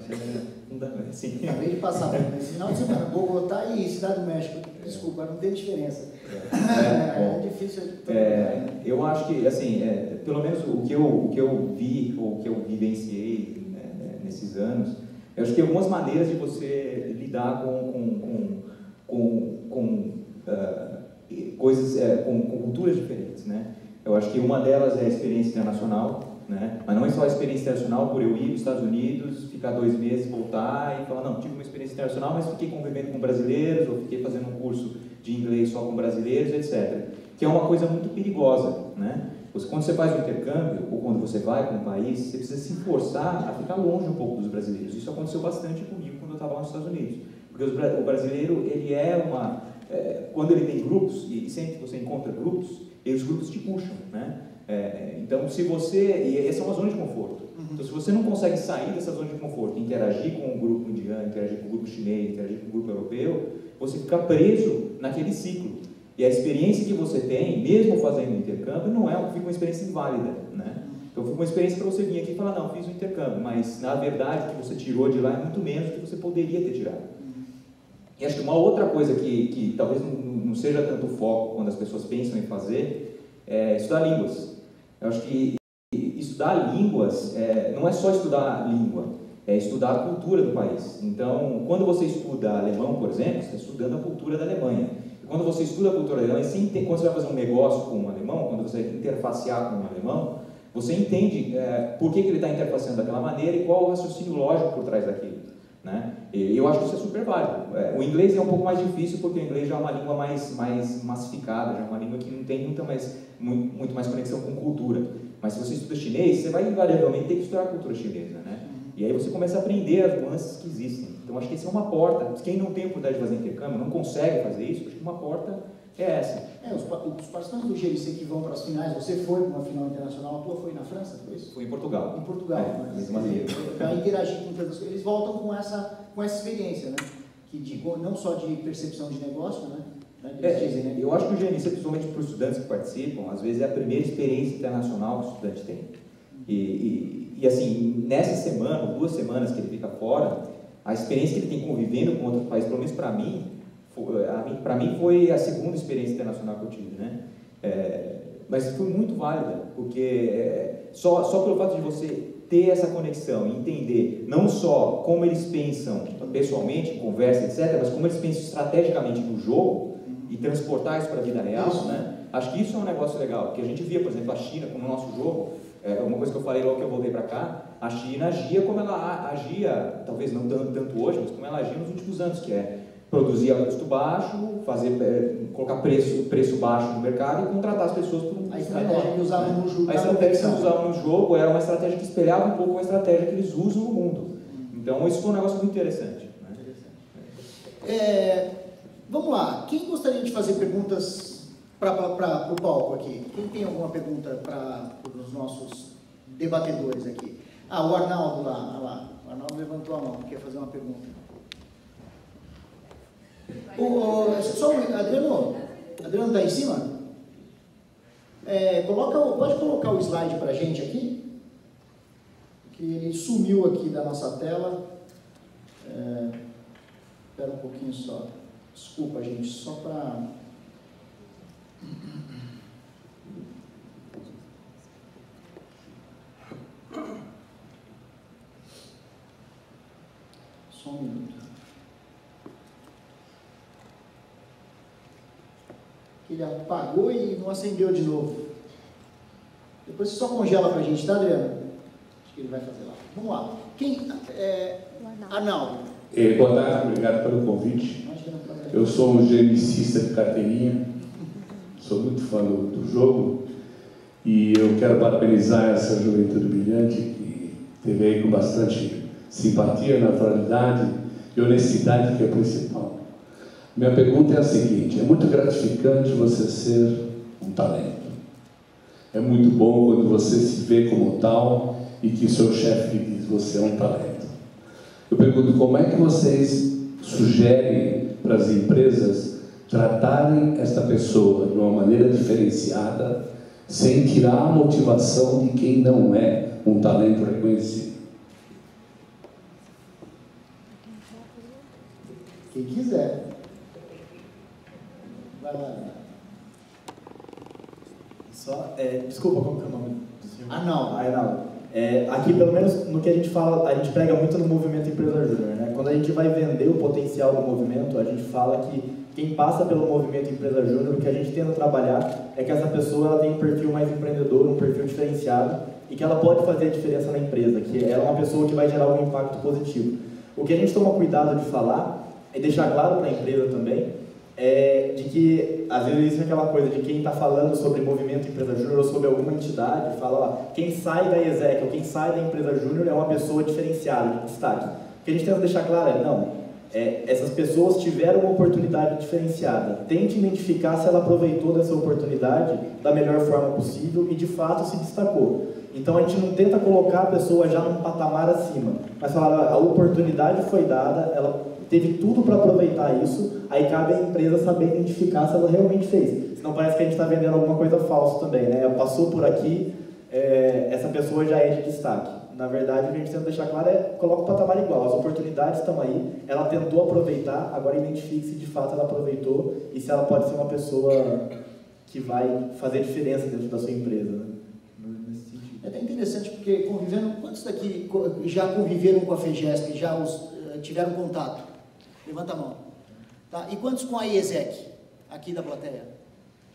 sim. acabei de passar nesse final de semana, Bogotá e Cidade do México. Desculpa, não tem diferença. É difícil. Eu acho que, assim, pelo menos o que eu vi, ou o que eu vivenciei nesses anos, eu acho que algumas maneiras de você lidar com coisas, com culturas diferentes, né? Eu acho que uma delas é a experiência internacional, né? Mas não é só a experiência internacional por eu ir para os Estados Unidos, ficar 2 meses, voltar e falar, não, tive uma experiência internacional, mas fiquei convivendo com brasileiros, ou fiquei fazendo um curso de inglês só com brasileiros, etc. Que é uma coisa muito perigosa, né? Quando você faz um intercâmbio, ou quando você vai para um país, você precisa se forçar a ficar longe um pouco dos brasileiros. Isso aconteceu bastante comigo quando eu estava lá nos Estados Unidos. Porque o brasileiro, ele quando ele tem grupos, e sempre que você encontra grupos, os grupos te puxam, né? Então, e essa é uma zona de conforto. Então, se você não consegue sair dessa zona de conforto, interagir com o grupo indiano, interagir com o grupo chinês, interagir com o grupo europeu, você fica preso naquele ciclo. E a experiência que você tem, mesmo fazendo intercâmbio, fica uma experiência inválida, né? Então, fica uma experiência para você vir aqui e falar, não, fiz um intercâmbio, mas, na verdade, o que você tirou de lá é muito menos do que você poderia ter tirado. E acho que uma outra coisa que talvez não seja tanto foco quando as pessoas pensam em fazer é estudar línguas. Eu acho que estudar línguas não é só estudar a língua, é estudar a cultura do país. Então, quando você estuda alemão, por exemplo, você está estudando a cultura da Alemanha. E quando você estuda a cultura da Alemanha, quando você vai fazer um negócio com um alemão, quando você vai interfacear com um alemão, você entende por que ele está interfaceando daquela maneira e qual o raciocínio lógico por trás daquilo. né? E eu acho que isso é super válido. O inglês é um pouco mais difícil porque o inglês já é uma língua mais massificada, já é uma língua que não tem muito mais conexão com cultura. Mas se você estuda chinês, você vai invariavelmente ter que estudar a cultura chinesa, né? E aí você começa a aprender as nuances que existem. Então acho que isso é uma porta. Quem não tem a oportunidade de fazer intercâmbio, não consegue fazer isso, acho que uma porta é essa. Os participantes do GLC que vão para as finais, você foi para uma final internacional, a tua foi na França, foi isso? Foi em Portugal. Em Portugal, para interagir com todos. Eles voltam com essa experiência, né? Não só de percepção de negócio, né? Dizem, né? Eu acho que o GLC, principalmente para os estudantes que participam, às vezes é a primeira experiência internacional que o estudante tem. E assim, nessa semana, 2 semanas que ele fica fora, a experiência que ele tem convivendo com outros países, pelo menos para mim foi a segunda experiência internacional que eu tive, né? Mas foi muito válida, porque só pelo fato de você ter essa conexão e entender não só como eles pensam pessoalmente, em conversa, etc., mas como eles pensam estrategicamente no jogo e transportar isso para a vida real, né? Acho que isso é um negócio legal, porque a gente via, por exemplo, a China como o nosso jogo. Uma coisa que eu falei logo que eu voltei para cá, a China agia como ela agia, talvez não tanto hoje, mas como ela agia nos últimos anos, que é produzir a custo baixo, colocar preço baixo no mercado e contratar as pessoas por um a estratégia que usavam no jogo. A estratégia que eles usavam no jogo era uma estratégia que espelhava um pouco a estratégia que eles usam no mundo. Então isso foi um negócio muito interessante. Né? Vamos lá, quem gostaria de fazer perguntas para o palco aqui? Quem tem alguma pergunta para os nossos debatedores aqui? O Arnaldo lá. O Arnaldo levantou a mão, quer fazer uma pergunta. Adriano está em cima? Pode colocar o slide para a gente aqui? Que ele sumiu aqui da nossa tela. Espera um pouquinho só. Desculpa, gente, só para... Só um minuto. Ele apagou e não acendeu de novo. Depois você só congela para a gente, tá, Adriano? Acho que ele vai fazer lá. Vamos lá. Arnaldo. Boa tarde, obrigado pelo convite. Eu sou um genicista de carteirinha, sou muito fã do jogo e eu quero parabenizar essa juventude brilhante que teve aí com bastante simpatia, naturalidade e honestidade, que é o principal. Minha pergunta é a seguinte: é muito gratificante você ser um talento. É muito bom quando você se vê como tal e que seu chefe diz: você é um talento. Eu pergunto, como é que vocês sugerem para as empresas tratarem esta pessoa de uma maneira diferenciada, sem tirar a motivação de quem não é um talento reconhecido? Quem quiser. Vai lá. Desculpa, como que é o nome do senhor? Arnaldo. Aqui, pelo menos no que a gente fala, a gente prega muito no movimento Empresa Júnior, né? Quando a gente vai vender o potencial do movimento, a gente fala que quem passa pelo movimento Empresa Júnior, o que a gente tenta trabalhar é que essa pessoa ela tem um perfil mais empreendedor, um perfil diferenciado e que ela pode fazer a diferença na empresa, que ela é uma pessoa que vai gerar um impacto positivo. O que a gente toma cuidado de falar e deixar claro para a empresa também de que, às vezes, existe aquela coisa de quem está falando sobre movimento Empresa Júnior ou sobre alguma entidade, fala, quem sai da ESEC ou quem sai da Empresa Júnior é uma pessoa diferenciada, de destaque. O que a gente tenta deixar claro essas pessoas tiveram uma oportunidade diferenciada. Tente identificar se ela aproveitou dessa oportunidade da melhor forma possível e, de fato, se destacou. Então, a gente não tenta colocar a pessoa já num patamar acima, mas falar, a oportunidade foi dada, ela teve tudo para aproveitar isso, aí cabe à empresa saber identificar se ela realmente fez. Senão parece que a gente está vendendo alguma coisa falsa também, né? Passou por aqui, essa pessoa já é de destaque. Na verdade, o que a gente tenta deixar claro coloca o patamar igual, as oportunidades estão aí, ela tentou aproveitar, agora identifique se de fato ela aproveitou e se ela pode ser uma pessoa que vai fazer diferença dentro da sua empresa, né? É até interessante porque quantos daqui já conviveram com a FEGESP, já tiveram contato? Levanta a mão. Tá? E quantos com a IESEC, aqui da plateia?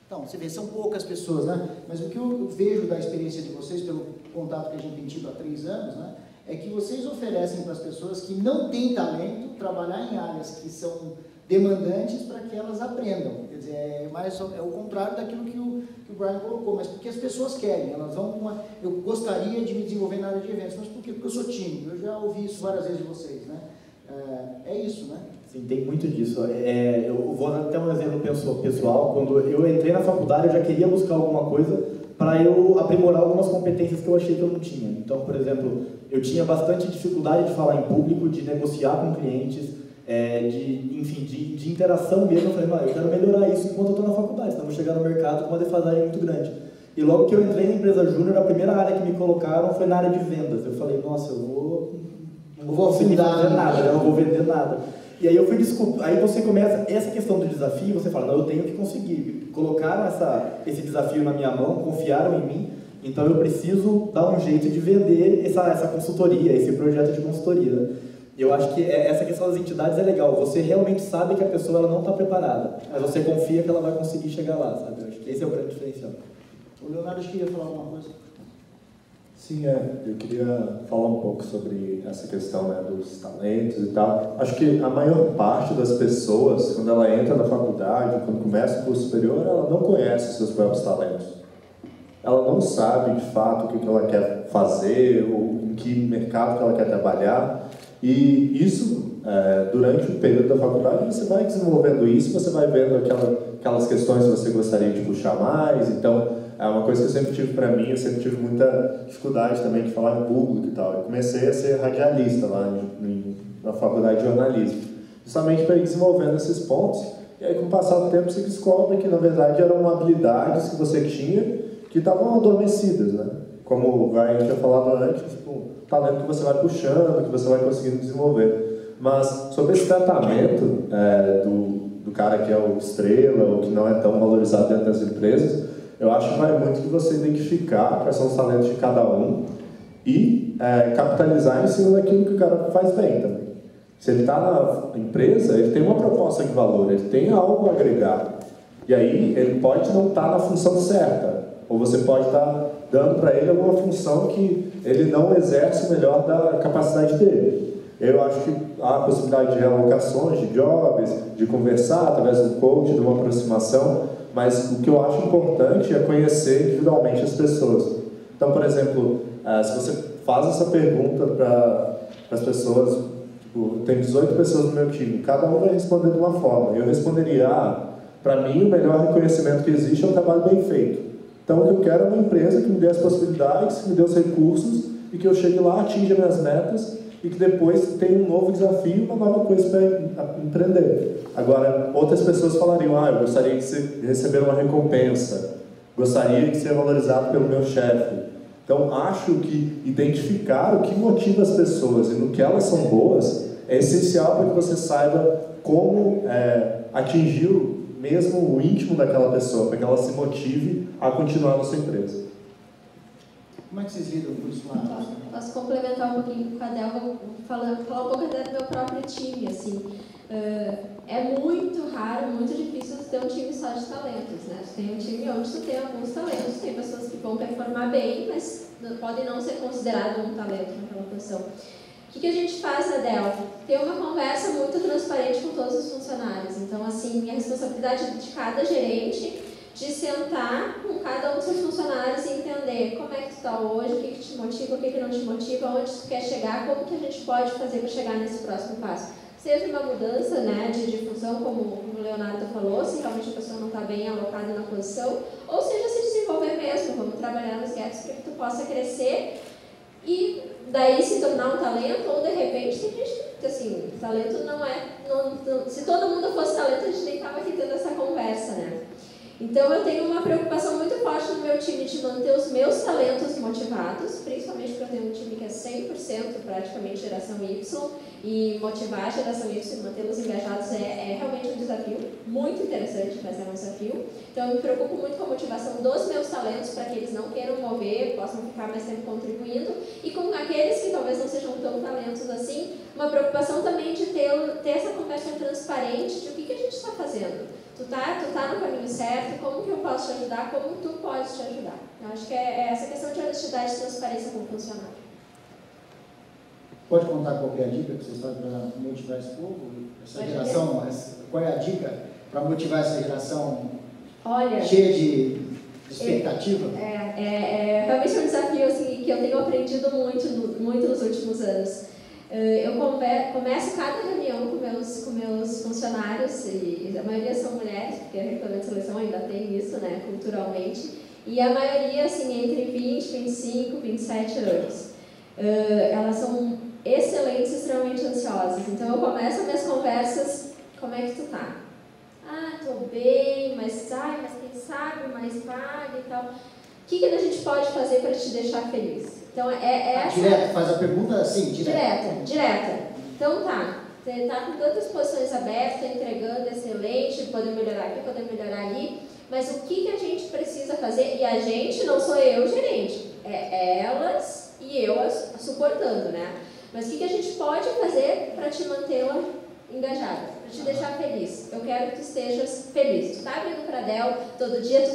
Então, você vê, são poucas pessoas, né? Mas o que eu vejo da experiência de vocês, pelo contato que a gente tem tido há 3 anos, né? é que vocês oferecem para as pessoas que não têm talento trabalhar em áreas que são demandantes para que elas aprendam. Quer dizer, é o contrário daquilo que o Brian colocou, mas porque as pessoas querem, elas vão com uma... Eu gostaria de me desenvolver na área de eventos, mas por quê? Porque eu sou tímido, eu já ouvi isso várias vezes de vocês, né? É isso, né? Sim, tem muito disso. Eu vou dar até um exemplo pessoal. Quando eu entrei na faculdade, eu já queria buscar alguma coisa para eu aprimorar algumas competências que eu achei que eu não tinha. Então, por exemplo, eu tinha bastante dificuldade de falar em público, de negociar com clientes, de interação mesmo. Eu falei, eu quero melhorar isso enquanto eu estou na faculdade, senão eu vou chegar no mercado com uma defasagem muito grande. E logo que eu entrei na empresa júnior, a primeira área que me colocaram foi na área de vendas. Eu falei, nossa, não vou conseguir fazer nada, eu não vou vender nada. E aí eu fui descobrir, aí você começa, essa questão do desafio, você fala, não, eu tenho que conseguir. Colocaram esse desafio na minha mão, confiaram em mim, então eu preciso dar um jeito de vender essa consultoria, esse projeto de consultoria. Eu acho que essa questão das entidades é legal, você realmente sabe que a pessoa ela não está preparada, mas você confia que ela vai conseguir chegar lá, sabe? Eu acho que esse é o grande diferencial. O Leonardo queria falar alguma coisa? Sim, eu queria falar um pouco sobre essa questão, né, dos talentos e tal. Acho que a maior parte das pessoas, quando ela entra na faculdade, quando começa o curso superior, ela não conhece os seus próprios talentos. Ela não sabe, de fato, o que ela quer fazer, ou em que mercado que ela quer trabalhar. E isso, durante o período da faculdade, você vai desenvolvendo isso, você vai vendo aquelas questões que você gostaria de puxar mais. Então, é uma coisa que eu sempre tive para mim, eu sempre tive muita dificuldade também de falar em público e tal. Eu comecei a ser radialista lá na faculdade de jornalismo, justamente para ir desenvolvendo esses pontos. E aí, com o passar do tempo, você descobre que, na verdade, eram habilidades que você tinha que estavam adormecidas, né? Como o Brian tinha falado antes, talento que você vai puxando, que você vai conseguindo desenvolver. Mas sobre esse tratamento do cara que é o estrela, ou que não é tão valorizado dentro das empresas, eu acho que vai muito de você identificar quais são os talentos de cada um e capitalizar em cima daquilo que o cara faz bem também. Se ele está na empresa, ele tem uma proposta de valor, ele tem algo a agregar. E aí ele pode não estar na função certa, ou você pode estar dando para ele alguma função que ele não exerce melhor da capacidade dele. Eu acho que há a possibilidade de realocações, de jobs, de conversar através do coach, de uma aproximação, mas o que eu acho importante é conhecer individualmente as pessoas. Então, por exemplo, se você faz essa pergunta para as pessoas, tipo, tem 18 pessoas no meu time, cada um vai responder de uma forma. Eu responderia, para mim o melhor reconhecimento que existe é um trabalho bem feito. Então, o que eu quero é uma empresa que me dê as possibilidades, que me dê os recursos e que eu chegue lá, atinja minhas metas e que depois tenha um novo desafio, uma nova coisa para empreender. Agora, outras pessoas falariam, eu gostaria de receber uma recompensa, gostaria de ser valorizado pelo meu chefe. Então, acho que identificar o que motiva as pessoas e no que elas são boas é essencial para que você saiba como atingir mesmo o íntimo daquela pessoa, para que ela se motive a continuar na sua empresa. Como é que vocês lidam com isso lá? Posso complementar um pouquinho com a Del, vou falar um pouco do meu próprio time, assim. É muito raro, muito difícil ter um time só de talentos, né? Tu tem um time onde tu tem alguns talentos, tem pessoas que vão performar bem, mas podem não ser considerados um talento naquela posição. O que a gente faz, Adel? Ter uma conversa muito transparente com todos os funcionários. Então, assim, a responsabilidade de cada gerente de sentar com cada um dos seus funcionários e entender como é que tu está hoje, o que te motiva, o que não te motiva, onde tu quer chegar, como que a gente pode fazer para chegar nesse próximo passo. Seja uma mudança, né, de função, como o Leonardo falou, se realmente a pessoa não está bem alocada na posição, ou seja, se desenvolver mesmo, vamos trabalhar nos gaps para que tu possa crescer e daí se tornar um talento, ou de repente tem gente que, assim, talento não é... se todo mundo fosse talento, a gente nem estava aqui tendo essa conversa, né? Então, eu tenho uma preocupação muito forte no meu time de manter os meus talentos motivados, principalmente porque eu tenho um time que é 100% praticamente geração Y, e motivar a geração Y e mantê-los engajados é realmente um desafio muito interessante, mas é um desafio. Então, eu me preocupo muito com a motivação dos meus talentos para que eles não queiram mover, possam ficar mais tempo contribuindo, e com aqueles que talvez não sejam tão talentos assim, uma preocupação também de ter essa conversa transparente de o que a gente está fazendo. Tu tá no caminho certo, como que eu posso te ajudar, como tu podes te ajudar. Eu acho que é essa questão de honestidade e transparência com o funcionário. Pode contar qual é a dica que vocês fazem para motivar esse povo? Essa geração, qual é a dica para motivar essa geração cheia de expectativa? Realmente um desafio assim, que eu tenho aprendido muito nos últimos anos. Eu começo cada reunião com meus funcionários, e a maioria são mulheres, porque a recrutamento de seleção ainda tem isso, né, culturalmente, e a maioria, assim, entre 20, 25, 27 anos. Elas são excelentes, extremamente ansiosas. Então eu começo as minhas conversas, como é que tu tá? Ah, tô bem, mas quem sabe, mais vaga e tal. O que a gente pode fazer para te deixar feliz? Então essa... Direto, faz a pergunta assim, direta. Então tá com tantas posições abertas, tá entregando excelente, podemos melhorar aqui, podemos melhorar ali, mas o que a gente precisa fazer? E a gente, não sou eu, gerente, é elas e eu as suportando, né? Mas o que a gente pode fazer para te mantê-la engajada, para te deixar feliz? Eu quero que tu estejas feliz. Tu tá abrindo para a Dell todo dia,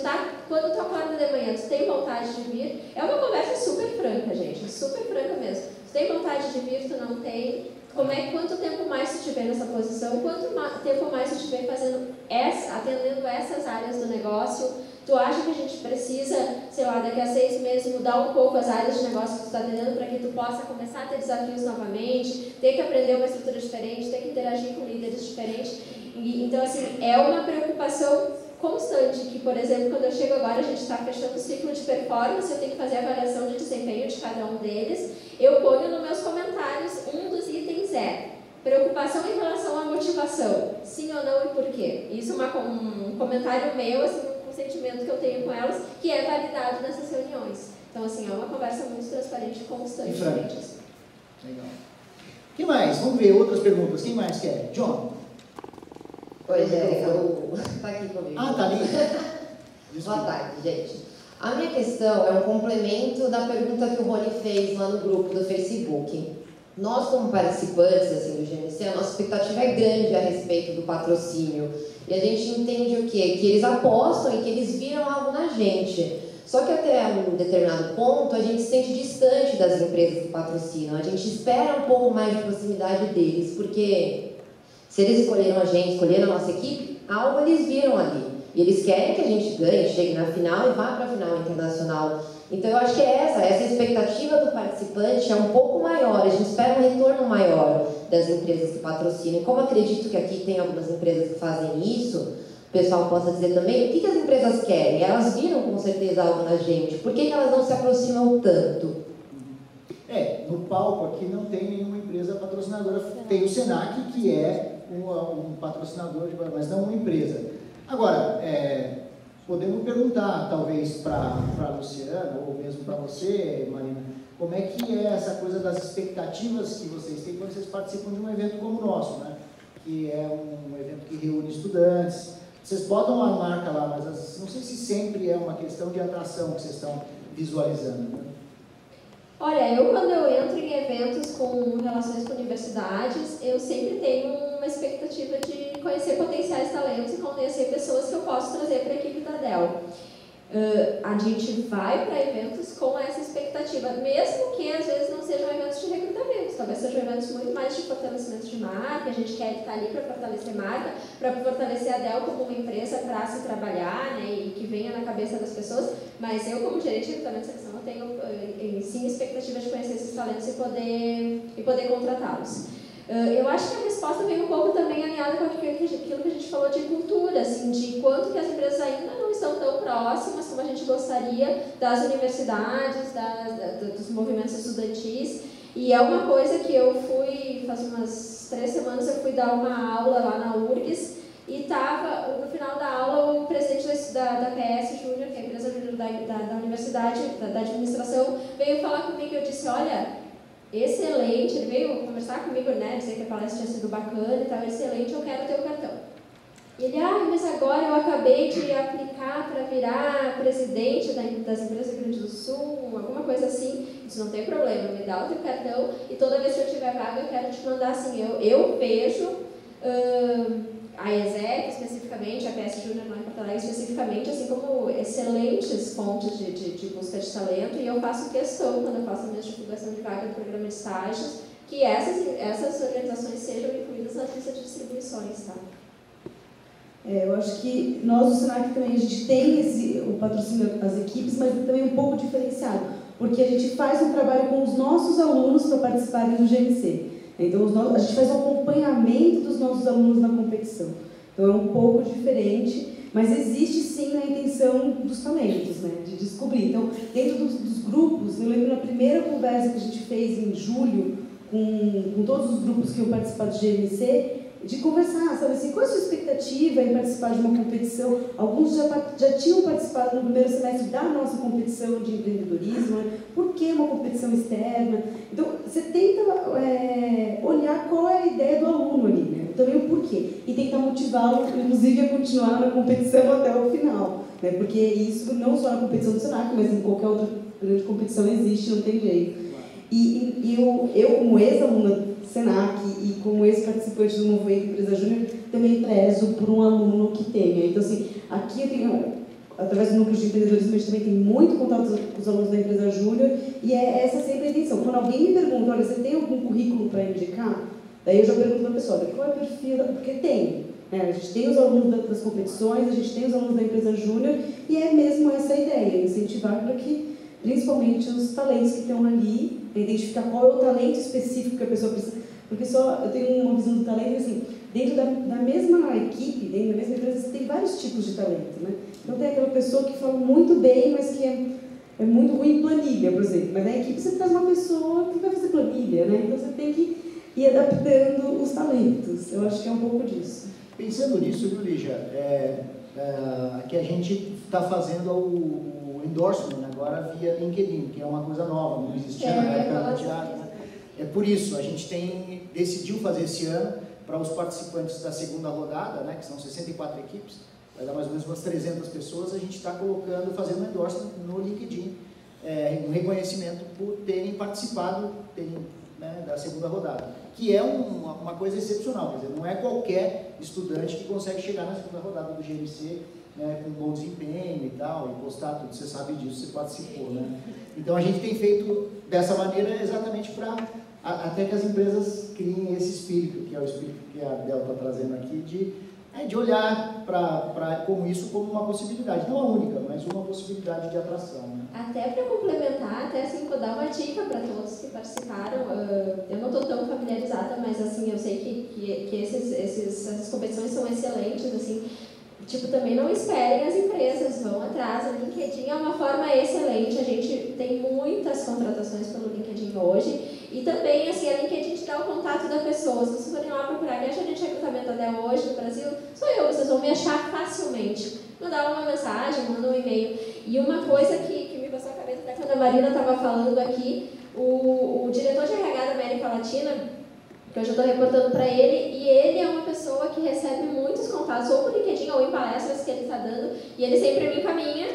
quando tu acorda de manhã, tu tem vontade de vir? É uma conversa super franca, gente, super franca mesmo. Tu tem vontade de vir, tu não tem? Quanto tempo mais tu estiver nessa posição? Quanto tempo mais tu estiver atendendo essas áreas do negócio? Tu acha que a gente precisa, sei lá, daqui a 6 meses mudar um pouco as áreas de negócio que tu está atendendo para que tu possa começar a ter desafios novamente, ter que aprender uma estrutura diferente, ter que interagir com líderes diferentes? Então, assim, é uma preocupação constante que, por exemplo, quando eu chego agora, a gente está fechando o ciclo de performance, eu tenho que fazer a avaliação de desempenho de cada um deles, eu ponho nos meus comentários, um dos itens é preocupação em relação à motivação, sim ou não e por quê. Isso é um comentário meu, assim, um sentimento que eu tenho com elas, que é validado nessas reuniões. Então, assim, é uma conversa muito transparente e constante. Legal. O que mais? Vamos ver outras perguntas. Quem mais quer? John? Oi, Jéssica. Está aqui comigo. Ah, tá ali. Boa tarde, gente. A minha questão é um complemento da pergunta que o Rony fez lá no grupo do Facebook. Nós, como participantes assim, do GMC, a nossa expectativa é grande a respeito do patrocínio. E a gente entende o quê? Que eles apostam e que eles viram algo na gente. Só que até um determinado ponto, a gente se sente distante das empresas que patrocinam. A gente espera um pouco mais de proximidade deles, porque se eles escolheram a gente, escolheram a nossa equipe, algo eles viram ali. E eles querem que a gente ganhe, chegue na final e vá para a final internacional. Então, eu acho que essa expectativa do participante é um pouco maior. A gente espera um retorno maior das empresas que patrocinam. E como acredito que aqui tem algumas empresas que fazem isso, o pessoal possa dizer também, o que as empresas querem? Elas viram com certeza algo na gente. Por que elas não se aproximam tanto? No palco aqui não tem nenhuma empresa patrocinadora. Tem o Senac, que é um patrocinador, mas não uma empresa. Agora, podemos perguntar, talvez, para a Luciana, ou mesmo para você, Marina, como é que é essa coisa das expectativas que vocês têm quando vocês participam de um evento como o nosso, né? Que é um evento que reúne estudantes. Vocês botam a marca lá, mas não sei se sempre é uma questão de atração que vocês estão visualizando, né? Olha, quando eu entro em eventos com relações com universidades, eu sempre tenho uma expectativa de conhecer potenciais talentos e conhecer pessoas que eu posso trazer para a equipe da Dell. A gente vai para eventos com essa expectativa, mesmo que às vezes não sejam eventos de recrutamento, talvez sejam eventos muito mais de fortalecimento de marca. A gente quer estar ali para fortalecer marca, para fortalecer a Dell como uma empresa para se trabalhar, né, e que venha na cabeça das pessoas, mas eu, como gerente de recrutamento e seleção, eu tenho sim expectativa de conhecer esses talentos e poder contratá-los. Eu acho que a resposta vem um pouco também alinhada com aquilo que a gente falou de cultura, assim, de quanto que as empresas ainda não estão tão próximas como a gente gostaria das universidades, dos movimentos estudantis. E é uma coisa que eu fui, faz umas 3 semanas, eu fui dar uma aula lá na URGS e estava, no final da aula, o presidente da PS Júnior, que é a empresa júnior da universidade, da administração, veio falar comigo e eu disse, olha, excelente, ele veio conversar comigo, né, dizer que a palestra tinha sido bacana e tal, excelente, eu quero ter o cartão. E ele, mas agora eu acabei de aplicar para virar presidente das empresas do Rio Grande do Sul, alguma coisa assim. Isso não tem problema, me dá o teu cartão e toda vez que eu tiver vaga eu quero te mandar assim. Eu vejo a ESEC especificamente, a PS Júnior lá em Porto Alegre especificamente, assim como excelentes fontes de busca de talento, e eu faço questão, quando eu faço a minha divulgação de vaga do programa de estágios, que essas organizações sejam incluídas na lista de distribuições, tá? Eu acho que nós, do Senac, também, a gente tem o patrocínio das equipes, mas também um pouco diferenciado, porque a gente faz um trabalho com os nossos alunos para participarem do GMC. Então, a gente faz o acompanhamento dos nossos alunos na competição. Então, é um pouco diferente, mas existe sim a intenção dos talentos, né, de descobrir. Então, dentro dos grupos, eu lembro na primeira conversa que a gente fez em julho, com todos os grupos que iam participar do GMC, de conversar, sabe assim, qual é a sua expectativa em participar de uma competição? Alguns já tinham participado no primeiro semestre da nossa competição de empreendedorismo, né? Por que uma competição externa? Então, você tenta olhar qual é a ideia do aluno ali, né? Também o porquê, e tentar motivá-lo, inclusive, a continuar na competição até o final, né? Porque isso não só na competição do Senac, mas em qualquer outra grande competição existe, não tem jeito. E eu como ex-aluna do Senac e como ex-participante do Movimento Empresa Júnior, também prezo por um aluno que tenha. Então, assim, aqui eu tenho, através do núcleo de empreendedorismo, a gente também tem muito contato com os alunos da Empresa Júnior, e é essa sempre a intenção. Quando alguém me pergunta, olha, você tem algum currículo para indicar? Daí eu já pergunto para a pessoa, olha, qual é o perfil? Porque tem. A gente tem os alunos das competições, a gente tem os alunos da Empresa Júnior, e é mesmo essa a ideia, incentivar para que, principalmente, os talentos que estão ali, identificar qual é o talento específico que a pessoa precisa. Porque só eu tenho uma visão do talento, assim, dentro da mesma equipe, dentro da mesma empresa, você tem vários tipos de talento, né? Então tem aquela pessoa que fala muito bem, mas que é muito ruim em planilha, por exemplo. Mas na equipe você traz uma pessoa que vai fazer planilha, né? Então você tem que ir adaptando os talentos. Eu acho que é um pouco disso. Pensando nisso, viu, Lígia, que a gente está fazendo o endorsement agora via LinkedIn, que é uma coisa nova, não existia na época do teatro, né? É por isso, a gente decidiu fazer esse ano, para os participantes da segunda rodada, né, que são 64 equipes, vai dar mais ou menos umas 300 pessoas, a gente está fazendo um endorsement no LinkedIn, um reconhecimento por terem participado da segunda rodada, que é uma coisa excepcional, quer dizer, não é qualquer estudante que consegue chegar na segunda rodada do GMC, né, com bom desempenho e tal, e postar tudo, você sabe disso, você participou, né? Então a gente tem feito dessa maneira exatamente para até que as empresas criem esse espírito, que é o espírito que a Del está trazendo aqui, de olhar como isso como uma possibilidade, não a única, mas uma possibilidade de atração, né? Até para complementar, até assim, vou dar uma dica para todos que participaram. Eu não estou tão familiarizada, mas assim, eu sei que essas competições são excelentes, assim. Tipo, também não esperem as empresas, vão atrás. O LinkedIn é uma forma excelente, a gente tem muitas contratações pelo LinkedIn hoje. E também, assim, a LinkedIn te dá o contato da pessoa. Se vocês forem lá procurar quem é gerente de recrutamento até hoje no Brasil, sou eu, vocês vão me achar facilmente. Mandar uma mensagem, manda um e-mail. E uma coisa que me passou a cabeça, até quando a Marina estava falando aqui, o diretor de RH da América Latina, que eu já estou reportando para ele, e ele é uma pessoa que recebe muitos contatos, ou por LinkedIn, ou em palestras que ele está dando, e ele sempre me encaminha,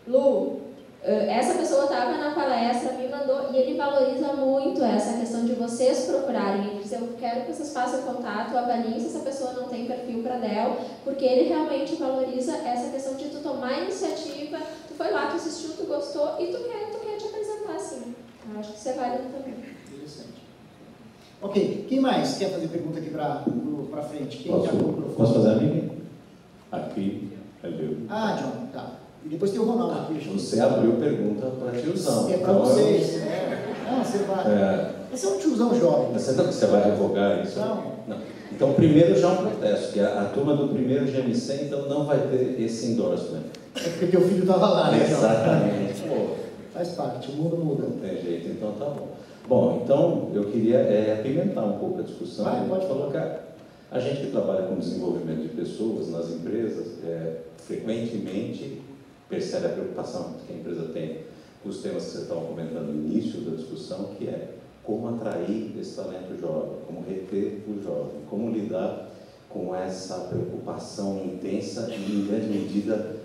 Lu, essa pessoa estava na palestra, me mandou, e ele valoriza muito essa questão de vocês procurarem. Ele diz, eu quero que vocês façam contato, avaliem se essa pessoa não tem perfil para Del, porque ele realmente valoriza essa questão de tu tomar iniciativa, tu foi lá, tu assistiu, tu gostou, e tu quer te apresentar, assim. Eu acho que isso é válido também. Interessante. Ok, quem mais quer fazer pergunta aqui para frente? Quem Posso fazer a minha? Aqui, valeu. Ah, John, tá. E depois tem o Ronaldo aqui. Você abriu pergunta para tiozão. É para vocês. Não, você vai. Você é um tiozão jovem. Você vai revogar isso? Não. Então, primeiro já um protesto, que a turma do primeiro GMC, então, não vai ter esse endorsement. É porque teu filho estava lá, né? Exatamente. Faz parte, o mundo muda. Não tem jeito, então tá bom. Bom, então eu queria apimentar um pouco a discussão. Pode colocar. A gente que trabalha com desenvolvimento de pessoas nas empresas, frequentemente percebe a preocupação que a empresa tem com os temas que você estava comentando no início da discussão, que é como atrair esse talento jovem, como reter o jovem, como lidar com essa preocupação intensa e, em grande medida,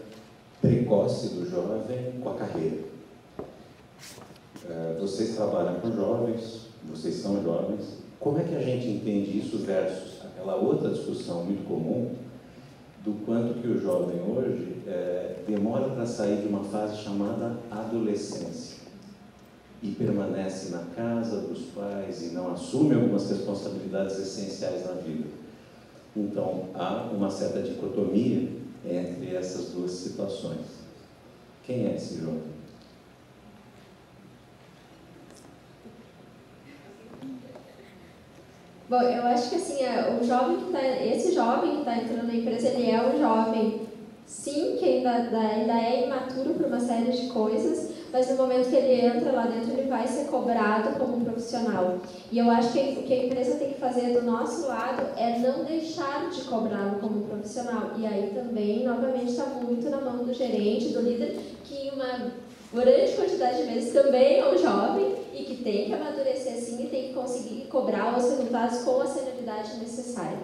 precoce do jovem com a carreira. Vocês trabalham com jovens, vocês são jovens, como é que a gente entende isso versus aquela outra discussão muito comum do quanto que o jovem hoje demora para sair de uma fase chamada adolescência? e permanece na casa dos pais e não assume algumas responsabilidades essenciais na vida. Então, há uma certa dicotomia entre essas duas situações. Quem é esse jovem? Bom, eu acho que assim, esse jovem que está entrando na empresa, ele é um jovem, sim, que ainda é imaturo por uma série de coisas, mas no momento que ele entra lá dentro, ele vai ser cobrado como um profissional. E eu acho que o que a empresa tem que fazer do nosso lado é não deixar de cobrá-lo como um profissional. E aí também, novamente, está muito na mão do gerente, do líder, que uma grande quantidade de vezes também é um jovem e que tem que amadurecer assim e tem que conseguir cobrar os resultados com a senioridade necessária.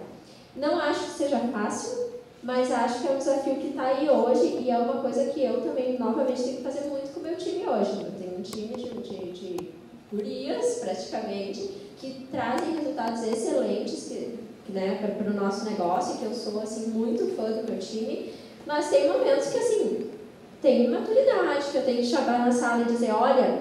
Não acho que seja fácil, mas acho que é um desafio que está aí hoje e é uma coisa que eu também, novamente, tenho que fazer muito com o meu time hoje. Eu tenho um time de gurias, praticamente, que trazem resultados excelentes né, para o nosso negócio, que eu sou assim, muito fã do meu time, mas tem momentos que assim, tem maturidade, que eu tenho que chamar na sala e dizer, olha,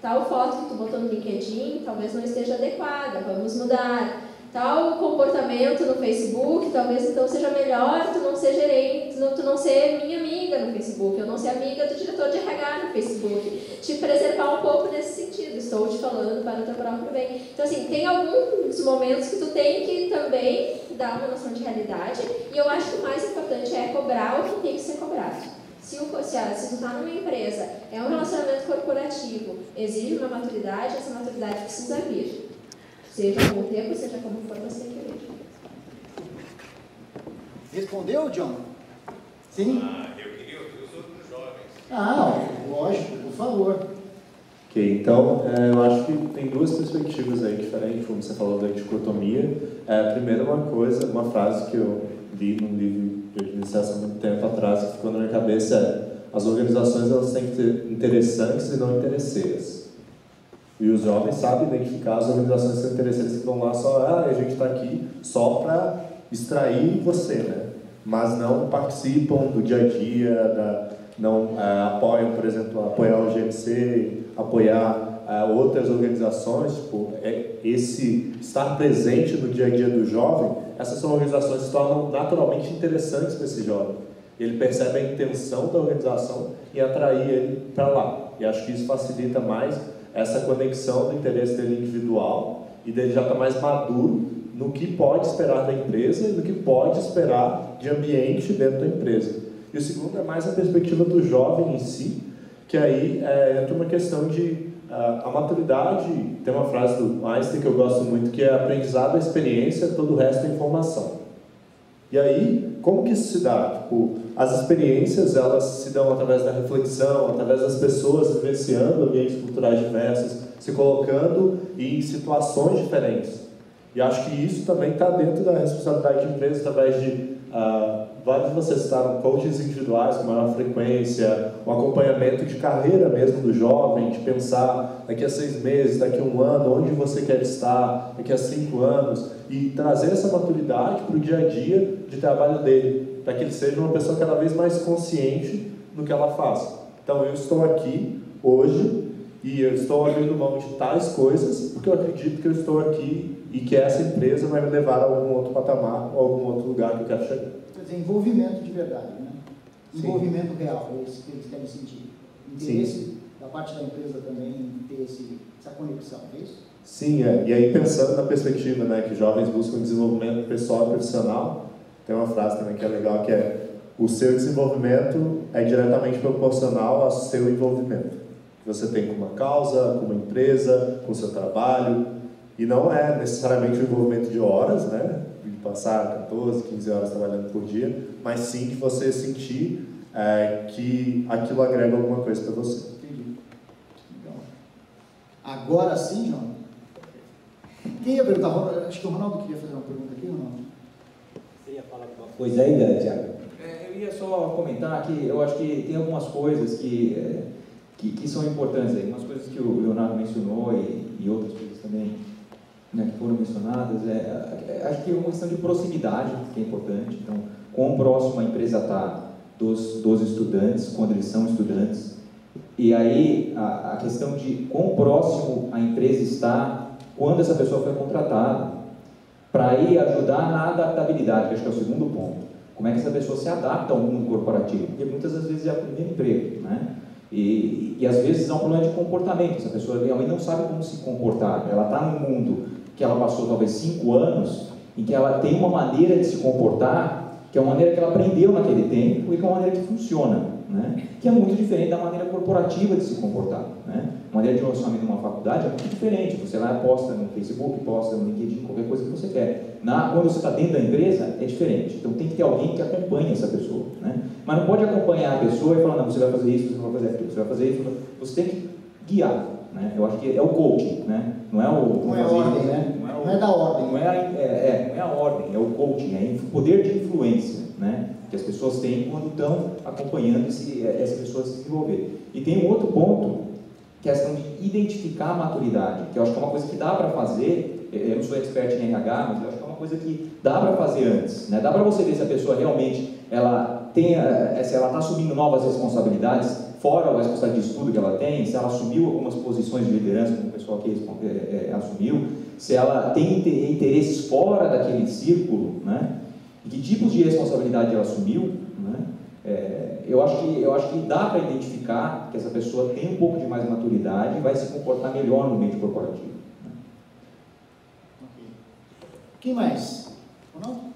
tal foto que tu botou no LinkedIn talvez não esteja adequada, vamos mudar. Tal comportamento no Facebook, talvez então seja melhor tu não ser gerente, tu não ser minha amiga no Facebook, eu não ser amiga do diretor de RH no Facebook. Te preservar um pouco nesse sentido, estou te falando para o teu próprio bem. Então assim, tem alguns momentos que tu tem que também dar uma noção de realidade, e eu acho que o mais importante é cobrar o que tem que ser cobrado. Se tu está numa empresa, é um relacionamento corporativo, exige uma maturidade, essa maturidade precisa vir. Seja com o tempo, seja como for, você tem que vir. Respondeu, John? Sim? Eu queria ouvir os outros jovens. Lógico, por favor. Ok, então, eu acho que tem duas perspectivas aí diferentes, como você falou da dicotomia. Primeiro, uma frase que eu li num livro de administração há muito tempo atrás, que ficou na minha cabeça, as organizações elas têm que ser interessantes e não interesseiras. E os jovens sabem identificar as organizações que são interessantes, que vão lá só, a gente está aqui só para extrair você, né? Mas não participam do dia a dia, não apoiam, por exemplo, apoiar o GMC, apoiar outras organizações, tipo, esse estar presente no dia a dia do jovem, essas são organizações que se tornam naturalmente interessantes para esse jovem. Ele percebe a intenção da organização e atrair ele para lá. E acho que isso facilita mais essa conexão do interesse dele individual e dele já estar mais maduro no que pode esperar da empresa e no que pode esperar de ambiente dentro da empresa. E o segundo é mais a perspectiva do jovem em si, que aí entra uma questão de a maturidade. Tem uma frase do Einstein que eu gosto muito, que é aprendizado é experiência, todo o resto é informação. E aí, como que isso se dá? Tipo, as experiências, elas se dão através da reflexão, através das pessoas vivenciando ambientes culturais diversos, se colocando em situações diferentes. E acho que isso também está dentro da responsabilidade de empresa, através de vários de vocês citaram coaches individuais com maior frequência, um acompanhamento de carreira mesmo do jovem, de pensar daqui a 6 meses, daqui a 1 ano, onde você quer estar, daqui a 5 anos, e trazer essa maturidade para o dia a dia de trabalho dele, para que ele seja uma pessoa cada vez mais consciente no que ela faz. Então, eu estou aqui hoje e eu estou abrindo mão de tais coisas porque eu acredito que eu estou aqui e que essa empresa vai me levar a algum outro patamar ou a algum outro lugar que eu quero chegar. Quer dizer, envolvimento de verdade, né? Sim. Envolvimento real, é isso que eles querem sentir. Interesse da parte da empresa também em ter essa conexão, é isso? Sim, e aí pensando na perspectiva, né, que jovens buscam desenvolvimento pessoal e profissional, tem uma frase também que é legal, que é: o seu desenvolvimento é diretamente proporcional ao seu envolvimento. Você tem com uma causa, com uma empresa, com o seu trabalho. E não é necessariamente o envolvimento de horas, né? De passar 14, 15 horas trabalhando por dia, mas sim de você sentir que aquilo agrega alguma coisa para você. Entendi. Então, agora sim, João. Quem ia perguntar? Acho que o Ronaldo queria fazer uma pergunta aqui, Ronaldo. Você ia falar alguma coisa aí, Tiago? Eu ia só comentar que eu acho que tem algumas coisas que são importantes aí, umas coisas que o Leonardo mencionou e outras coisas também, né, que foram mencionadas. Acho que é uma questão de proximidade que é importante. Então, quão próximo a empresa está dos estudantes, quando eles são estudantes, E aí a questão de quão próximo a empresa está quando essa pessoa foi contratada, para aí ajudar na adaptabilidade, que acho que é o segundo ponto. Como é que essa pessoa se adapta ao mundo corporativo? Porque muitas das vezes é o primeiro emprego, né? E às vezes é um problema de comportamento, essa pessoa realmente não sabe como se comportar. Ela está num mundo que ela passou talvez 5 anos, em que ela tem uma maneira de se comportar, que é uma maneira que ela aprendeu naquele tempo e que é uma maneira que funciona, né? Que é muito diferente da maneira corporativa de se comportar, né? A maneira de relacionamento numa faculdade é muito diferente. Você lá posta no Facebook, posta no LinkedIn, qualquer coisa que você quer. Quando você está dentro da empresa, é diferente. Então tem que ter alguém que acompanhe essa pessoa, né? Mas não pode acompanhar a pessoa e falar, não, você vai fazer isso, você vai fazer aquilo, você vai fazer isso. Você tem que guiar, né? Eu acho que é o coaching, né? Não é o... Não é a ordem, né? Não é da ordem. Não é a ordem, é o coaching, é o poder de influência, né? Que as pessoas têm quando estão acompanhando essa pessoa se desenvolver. E tem um outro ponto, que é a questão de identificar a maturidade, que eu acho que é uma coisa que dá para fazer. Eu não sou expert em RH, mas eu acho que é uma coisa que dá para fazer antes, né? Dá para você ver se a pessoa realmente se ela está assumindo novas responsabilidades, fora a responsabilidade de estudo que ela tem, se ela assumiu algumas posições de liderança, como o pessoal aqui assumiu, se ela tem interesses fora daquele círculo, né? E que tipos de responsabilidade ela assumiu, né? Eu acho que dá para identificar que essa pessoa tem um pouco de mais maturidade e vai se comportar melhor no ambiente corporativo. Né? Okay. Quem mais? Ronaldo?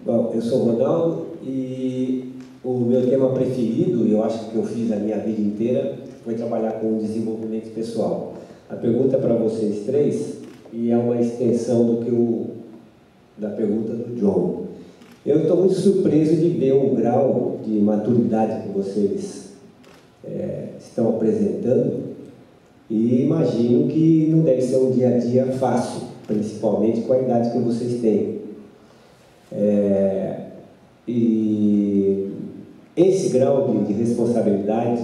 Bom, eu sou o Ronaldo e o meu tema preferido, e eu acho que eu fiz a minha vida inteira, foi trabalhar com desenvolvimento pessoal. A pergunta é para vocês três, e é uma extensão da pergunta do John. Eu estou muito surpreso de ver o grau de maturidade que vocês estão apresentando, e imagino que não deve ser um dia a dia fácil, principalmente com a idade que vocês têm. E esse grau de responsabilidade,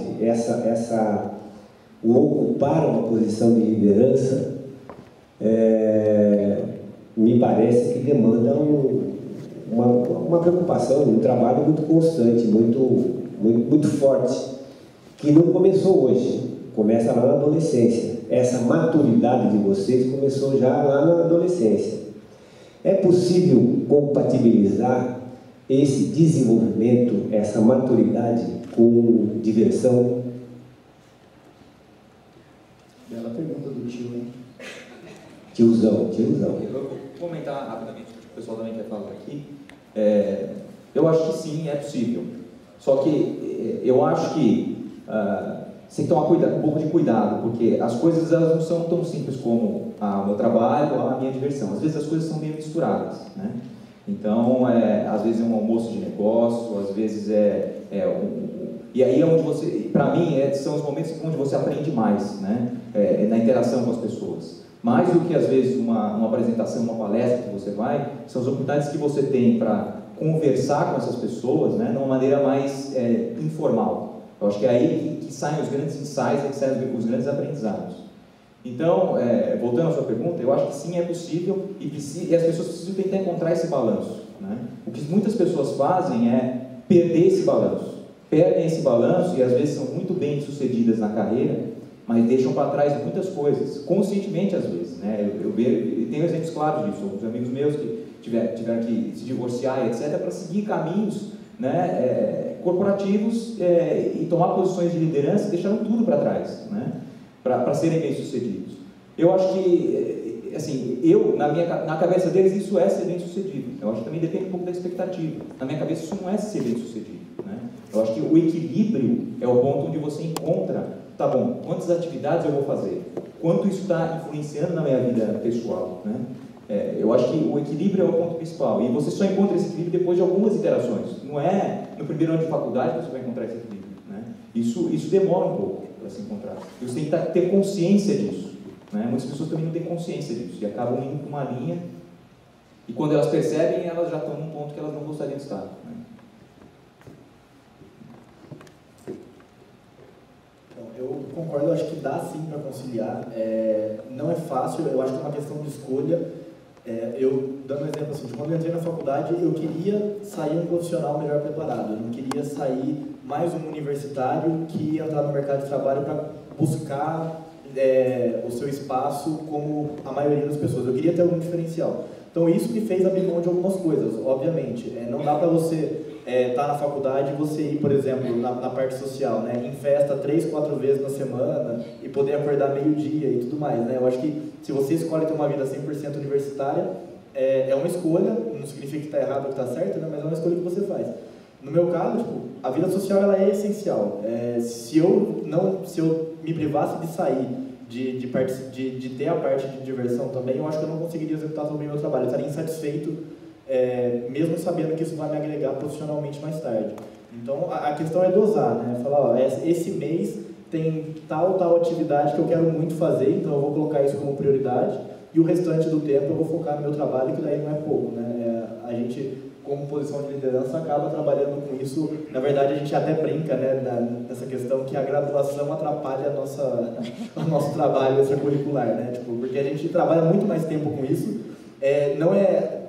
o ocupar uma posição de liderança, me parece que demanda uma preocupação, um trabalho muito constante, muito forte, que não começou hoje, começa lá na adolescência. Essa maturidade de vocês começou já lá na adolescência. É possível compatibilizar esse desenvolvimento, essa maturidade com diversão? Bela pergunta do tio, hein? Tiozão. Eu vou comentar rapidamente o que o pessoal também quer falar aqui. Eu acho que sim, é possível. Só que eu acho que você tem que tomar um pouco de cuidado, porque as coisas elas não são tão simples como o meu trabalho ou a minha diversão. Às vezes as coisas são meio misturadas, né? Então, às vezes é um almoço de negócio, às vezes e aí é onde você, para mim, são os momentos onde você aprende mais, né? Na interação com as pessoas. Mais do que, às vezes, uma apresentação, uma palestra que você vai, são as oportunidades que você tem para conversar com essas pessoas, né? De uma maneira mais informal. Eu acho que é aí que saem os grandes insights, que saem os grandes aprendizados. Então, voltando à sua pergunta, eu acho que sim, é possível e as pessoas precisam tentar encontrar esse balanço, né? O que muitas pessoas fazem é perder esse balanço. Perdem esse balanço e às vezes são muito bem sucedidas na carreira, mas deixam para trás muitas coisas, conscientemente às vezes, né? Eu tenho exemplos claros disso, alguns amigos meus que tiveram que se divorciar, etc., para seguir caminhos, né, corporativos e tomar posições de liderança, deixaram tudo para trás, né, para serem bem-sucedidos. Eu acho que, assim, na cabeça deles isso é ser bem-sucedido. Eu acho que também depende um pouco da expectativa. Na minha cabeça isso não é ser bem-sucedido, né? Eu acho que o equilíbrio é o ponto onde você encontra, tá bom, quantas atividades eu vou fazer? Quanto isso está influenciando na minha vida pessoal, né? Eu acho que o equilíbrio é o ponto principal, e você só encontra esse equilíbrio depois de algumas iterações. Não é no primeiro ano de faculdade que você vai encontrar esse equilíbrio, né? Isso demora um pouco para se encontrar. Você tem que ter consciência disso, né? Muitas pessoas também não têm consciência disso e acabam indo por uma linha, e quando elas percebem, elas já estão num ponto que elas não gostariam de estar, né? Eu concordo, eu acho que dá sim para conciliar. Não é fácil, eu acho que é uma questão de escolha. Eu, dando um exemplo assim, quando eu entrei na faculdade, eu queria sair um profissional melhor preparado, eu não queria sair mais um universitário que ia entrar no mercado de trabalho para buscar o seu espaço como a maioria das pessoas. Eu queria ter algum diferencial. Então isso me fez abrir mão de algumas coisas, obviamente. Não dá para você estar na faculdade e você ir, por exemplo, na parte social, né, em festa 3, 4 vezes na semana e poder acordar meio-dia e tudo mais, né? Eu acho que se você escolhe ter uma vida 100% universitária, é uma escolha, não significa que está errado ou que está certo, né, mas é uma escolha que você faz. No meu caso, tipo, a vida social ela é essencial. Se eu me privasse de sair, de ter a parte de diversão também, eu acho que eu não conseguiria executar tão bem o meu trabalho. Eu estaria insatisfeito, mesmo sabendo que isso vai me agregar profissionalmente mais tarde. Então, a questão é dosar, né? Falar, ó, esse mês tem tal atividade que eu quero muito fazer, então eu vou colocar isso como prioridade, e o restante do tempo eu vou focar no meu trabalho, que daí não é pouco, né? A gente, como posição de liderança, acaba trabalhando com isso. Na verdade, a gente até brinca, né, nessa questão que a graduação atrapalha o nosso trabalho extracurricular, né? Tipo, porque a gente trabalha muito mais tempo com isso.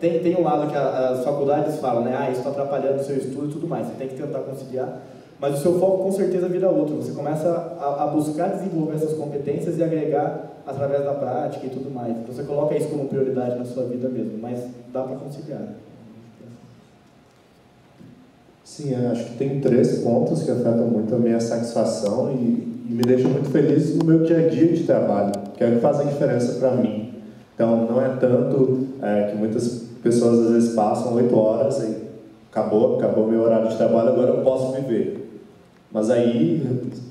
Tem um lado que as faculdades falam, né? Isso está atrapalhando o seu estudo e tudo mais, você tem que tentar conciliar. Mas o seu foco com certeza vira outro. Você começa a buscar desenvolver essas competências e agregar através da prática e tudo mais. Então você coloca isso como prioridade na sua vida mesmo, mas dá para conciliar. Sim, acho que tem 3 pontos que afetam muito a minha satisfação e me deixam muito feliz no meu dia a dia de trabalho, que é o que faz a diferença para mim. Então, não é tanto que muitas pessoas às vezes passam 8 horas e acabou meu horário de trabalho, agora eu posso viver. Mas aí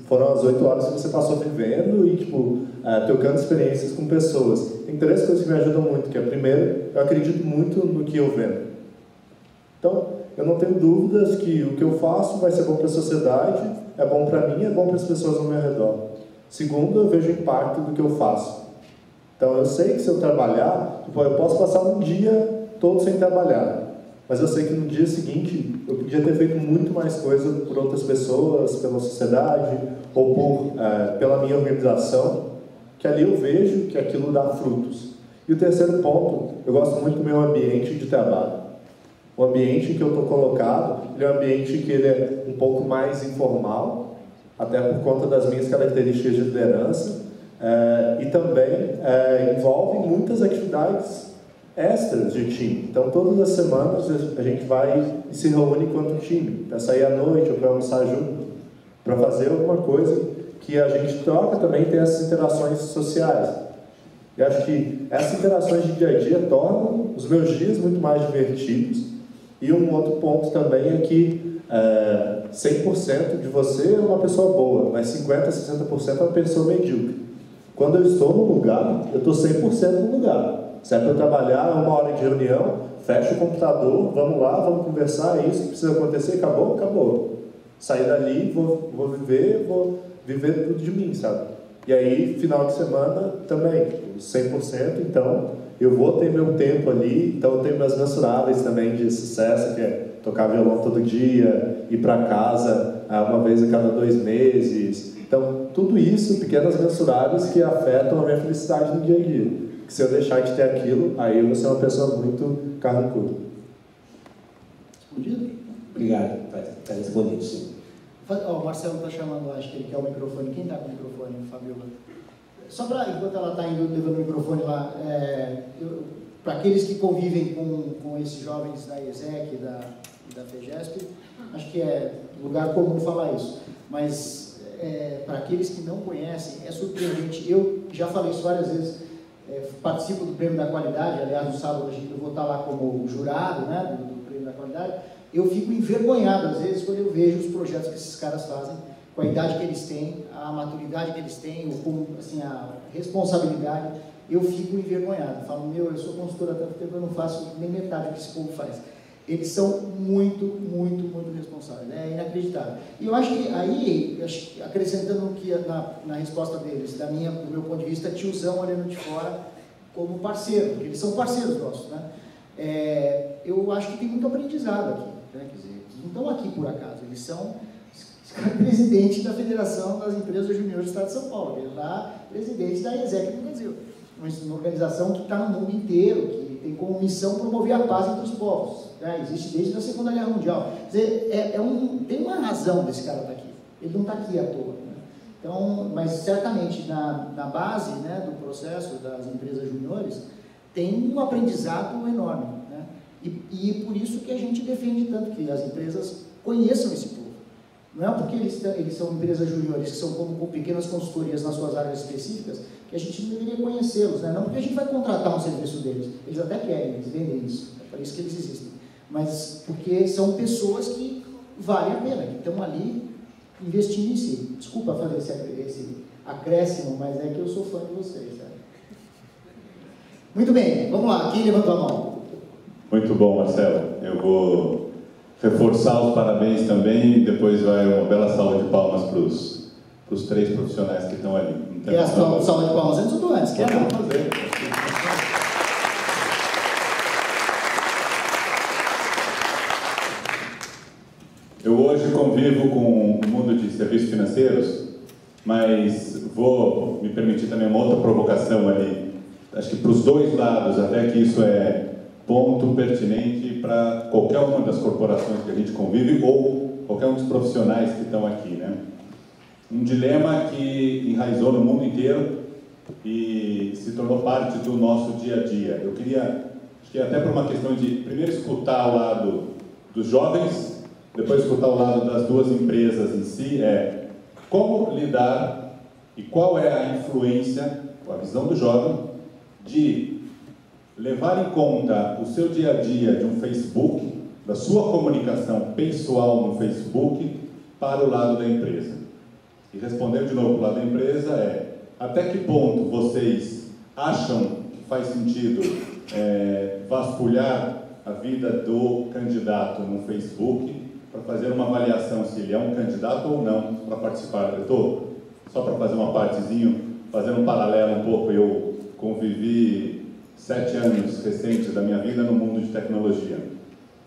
foram as 8 horas que você passou vivendo e, trocando experiências com pessoas. Tem 3 coisas que me ajudam muito, que é, primeiro, eu acredito muito no que eu vendo. Então, eu não tenho dúvidas que o que eu faço vai ser bom para a sociedade, é bom para mim, é bom para as pessoas ao meu redor. Segundo, eu vejo o impacto do que eu faço. Então, eu sei que se eu trabalhar, eu posso passar um dia todo sem trabalhar. Mas eu sei que no dia seguinte eu podia ter feito muito mais coisa por outras pessoas, pela sociedade, ou pela minha organização, que ali eu vejo que aquilo dá frutos. E o terceiro ponto, eu gosto muito do meu ambiente de trabalho. O ambiente que eu estou colocado, ele é um ambiente que ele é um pouco mais informal, até por conta das minhas características de liderança, e também envolve muitas atividades extras de time. Então, todas as semanas a gente vai e se reúne enquanto time, para sair à noite ou para almoçar junto, para fazer alguma coisa que a gente troca também, tem essas interações sociais. E acho que essas interações de dia a dia tornam os meus dias muito mais divertidos. E um outro ponto também é que 100% de você é uma pessoa boa, mas 50%, 60% é uma pessoa medíocre. Quando eu estou no lugar, eu estou 100% no lugar. Se é para eu trabalhar, 1 hora de reunião, fecho o computador, vamos lá, vamos conversar, é isso que precisa acontecer, acabou, acabou. Sair dali, vou viver tudo de mim, sabe? E aí, final de semana, também, 100%, então, eu vou ter meu tempo ali, então eu tenho meus mensuráveis também de sucesso, que é tocar violão todo dia, ir para casa uma vez a cada 2 meses. Então, tudo isso, pequenas mensuráveis que afetam a minha felicidade no dia a dia. Que se eu deixar de ter aquilo, aí eu vou ser uma pessoa muito carrancuda. Respondido? Obrigado, está respondido, sim. O Marcelo está chamando, acho que ele quer o microfone. Quem está com o microfone, Fabiola? Só para, enquanto ela está levando o microfone lá, para aqueles que convivem com esses jovens da ESEC e da FEGESP, acho que é lugar comum falar isso. Mas para aqueles que não conhecem, é surpreendente. Eu já falei isso várias vezes. Participo do Prêmio da Qualidade, aliás, no sábado eu vou estar lá como jurado, né, do Prêmio da Qualidade. Eu fico envergonhado, às vezes, quando eu vejo os projetos que esses caras fazem, com a idade que eles têm, a maturidade que eles têm, assim, a responsabilidade, eu fico envergonhado. Falo, eu sou consultor há tanto tempo, eu não faço nem metade do que esse povo faz. Eles são muito, muito, muito responsáveis, é inacreditável. E eu acho que aí, acrescentando que na resposta deles, do meu ponto de vista, tiozão olhando de fora como parceiro, porque eles são parceiros nossos, né? Eu acho que tem muito aprendizado aqui, né? Quer dizer, eles não estão aqui por acaso, eles são presidente da Federação das Empresas Juniores do Estado de São Paulo, ele é lá presidente da ESEC do Brasil, uma organização que está no mundo inteiro, que tem como missão promover a paz entre os povos. Né? Existe desde a Segunda Guerra Mundial. Quer dizer, tem uma razão desse cara estar aqui. Ele não está aqui à toa. Né? Então, mas certamente na base, né, do processo das empresas juniores tem um aprendizado enorme. Né? E por isso que a gente defende tanto que as empresas conheçam esse povo. Não é porque eles são empresas juniores, que são como pequenas consultorias nas suas áreas específicas, que a gente não deveria conhecê-los, né? Não porque a gente vai contratar um serviço deles, eles até querem, eles vendem isso, é para isso que eles existem, mas porque são pessoas que valem a pena, que estão ali investindo em si. Desculpa fazer esse acréscimo, mas é que eu sou fã de vocês. Sabe? Muito bem, vamos lá, quem levantou a mão? Muito bom, Marcelo. Eu vou reforçar os parabéns também e depois vai uma bela salva de palmas para os 3 profissionais que estão ali. Quer a salva de palmas antes ou do antes? Quer não? Fazer. Eu hoje convivo com o mundo de serviços financeiros, mas vou me permitir também uma outra provocação ali. Acho que para os 2 lados, até que isso é ponto pertinente para qualquer uma das corporações que a gente convive ou qualquer um dos profissionais que estão aqui, né? Um dilema que enraizou no mundo inteiro e se tornou parte do nosso dia a dia. Eu queria, acho que até por uma questão de primeiro escutar o lado dos jovens, depois escutar o lado das 2 empresas em si, como lidar e qual é a influência, a visão do jovem, de levar em conta o seu dia a dia de um Facebook, da sua comunicação pessoal no Facebook, para o lado da empresa. E respondendo de novo para o lado da empresa até que ponto vocês acham que faz sentido vasculhar a vida do candidato no Facebook para fazer uma avaliação se ele é um candidato ou não para participar. Eu estou, só para fazer uma partezinha, fazendo um paralelo um pouco, eu convivi 7 anos recentes da minha vida no mundo de tecnologia.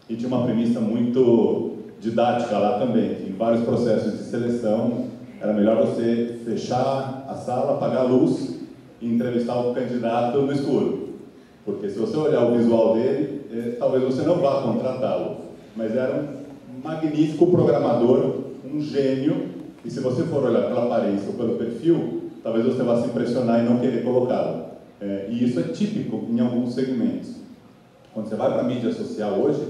E tinha uma premissa muito didática lá também, que em vários processos de seleção era melhor você fechar a sala, apagar a luz e entrevistar o candidato no escuro. Porque se você olhar o visual dele, talvez você não vá contratá-lo. Mas era um magnífico programador, um gênio, e se você for olhar pela aparência ou pelo perfil, talvez você vá se impressionar e não querer colocá-lo. E isso é típico em alguns segmentos. Quando você vai para a mídia social hoje,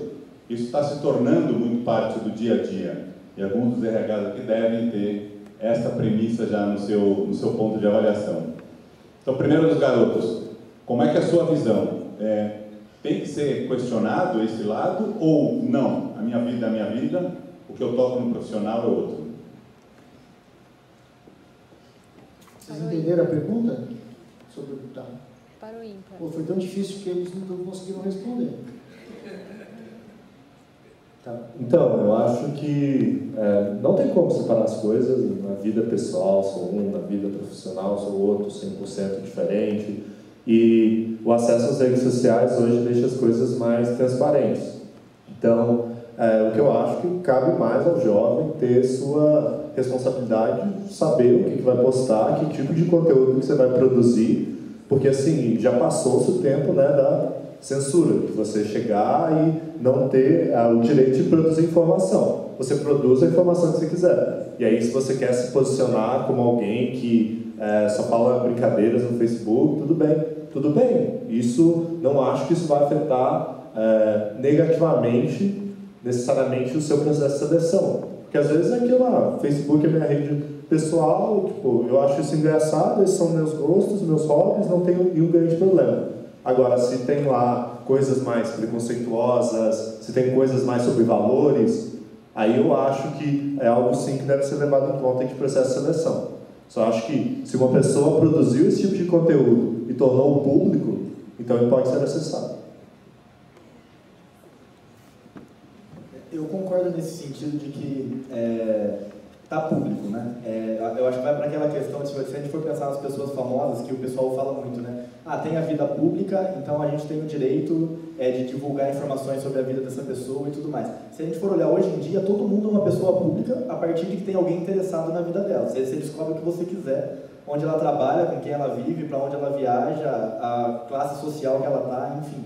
isso está se tornando muito parte do dia a dia. E alguns dos RHs aqui devem ter essa premissa já no seu ponto de avaliação. Então, primeiro dos garotos, como é que é a sua visão? Tem que ser questionado esse lado ou não? A minha vida é a minha vida, o que eu toco no profissional é outro. Vocês entenderam a pergunta? Para o ímpar. Pô, foi tão difícil que eles não conseguiram responder. Então, eu acho que não tem como separar as coisas. Na vida pessoal sou um, na vida profissional sou outro, 100% diferente. E o acesso às redes sociais hoje deixa as coisas mais transparentes. Então, o que eu acho que cabe mais ao jovem ter sua responsabilidade, saber o que vai postar, que tipo de conteúdo que você vai produzir, porque assim, já passou-se o tempo, né, da censura, de você chegar e não ter o direito de produzir informação. Você produz a informação que você quiser. E aí, se você quer se posicionar como alguém que só fala brincadeiras no Facebook, tudo bem. Tudo bem. Isso, não acho que isso vai afetar negativamente, necessariamente, o seu processo de seleção. Porque às vezes é aquilo lá, Facebook é minha rede pessoal, tipo, eu acho isso engraçado, esses são meus gostos, meus hobbies, não tenho nenhum grande problema. Agora, se tem lá coisas mais preconceituosas, se tem coisas mais sobre valores, aí eu acho que é algo sim que deve ser levado em conta em processo de seleção. Só acho que se uma pessoa produziu esse tipo de conteúdo e tornou público, então ele pode ser acessado. Eu concordo nesse sentido de que está público, né? Eu acho que vai para aquela questão de se a gente for pensar nas pessoas famosas, que o pessoal fala muito, né? Tem a vida pública, então a gente tem o direito de divulgar informações sobre a vida dessa pessoa e tudo mais. Se a gente for olhar hoje em dia, todo mundo é uma pessoa pública a partir de que tem alguém interessado na vida dela. Você descobre o que você quiser, onde ela trabalha, com quem ela vive, para onde ela viaja, a classe social que ela está, enfim.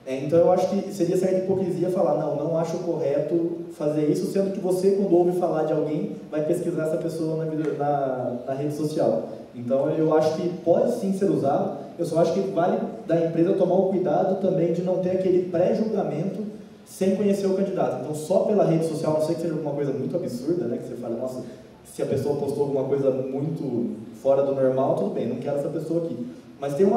Então eu acho que seria certa hipocrisia falar, não acho correto fazer isso, sendo que você, quando ouve falar de alguém, vai pesquisar essa pessoa na rede social. Então eu acho que pode sim ser usado, eu só acho que vale da empresa tomar o cuidado também de não ter aquele pré-julgamento sem conhecer o candidato. Então só pela rede social, a não ser que seja alguma coisa muito absurda, né, que você fala, nossa, se a pessoa postou alguma coisa muito fora do normal, tudo bem, não quero essa pessoa aqui. Mas tem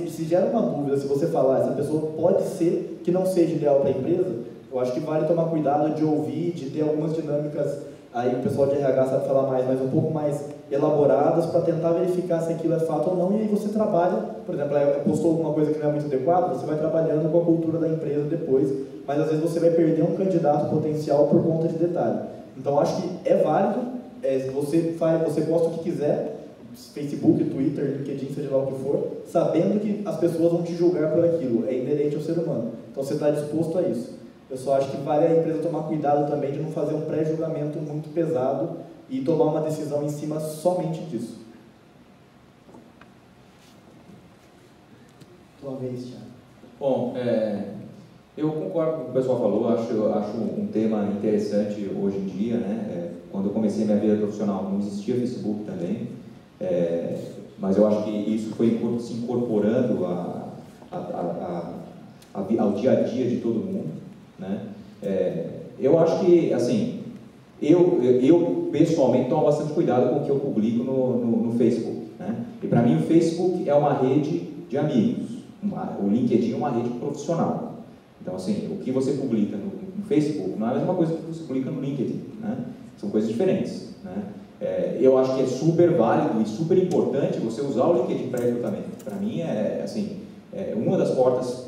se gera uma dúvida, se você falar, essa pessoa pode ser que não seja ideal para a empresa, eu acho que vale tomar cuidado de ouvir, de ter algumas dinâmicas, aí o pessoal de RH sabe falar mais, mas um pouco mais elaboradas para tentar verificar se aquilo é fato ou não, e aí você trabalha, por exemplo, postou alguma coisa que não é muito adequada, você vai trabalhando com a cultura da empresa depois, mas às vezes você vai perder um candidato potencial por conta de detalhe. Então acho que é válido, você posta o que quiser, Facebook, Twitter, LinkedIn, seja lá o que for, sabendo que as pessoas vão te julgar por aquilo, é inerente ao ser humano. Então você está disposto a isso. Eu só acho que vale a empresa tomar cuidado também de não fazer um pré-julgamento muito pesado e tomar uma decisão em cima somente disso. Tua vez, Thiago. Bom, eu concordo com o que o pessoal falou, acho um tema interessante hoje em dia, né? Quando eu comecei minha vida profissional não existia Facebook também, mas eu acho que isso foi se incorporando ao dia a dia de todo mundo, né? Eu acho que, assim, eu pessoalmente tomo bastante cuidado com o que eu publico no Facebook, né? E para mim o Facebook é uma rede de amigos, o LinkedIn é uma rede profissional. Então, assim, o que você publica no Facebook não é a mesma coisa que você publica no LinkedIn, né? São coisas diferentes, né? Eu acho que é super válido e super importante você usar o LinkedIn para recrutamento. Para mim, uma das portas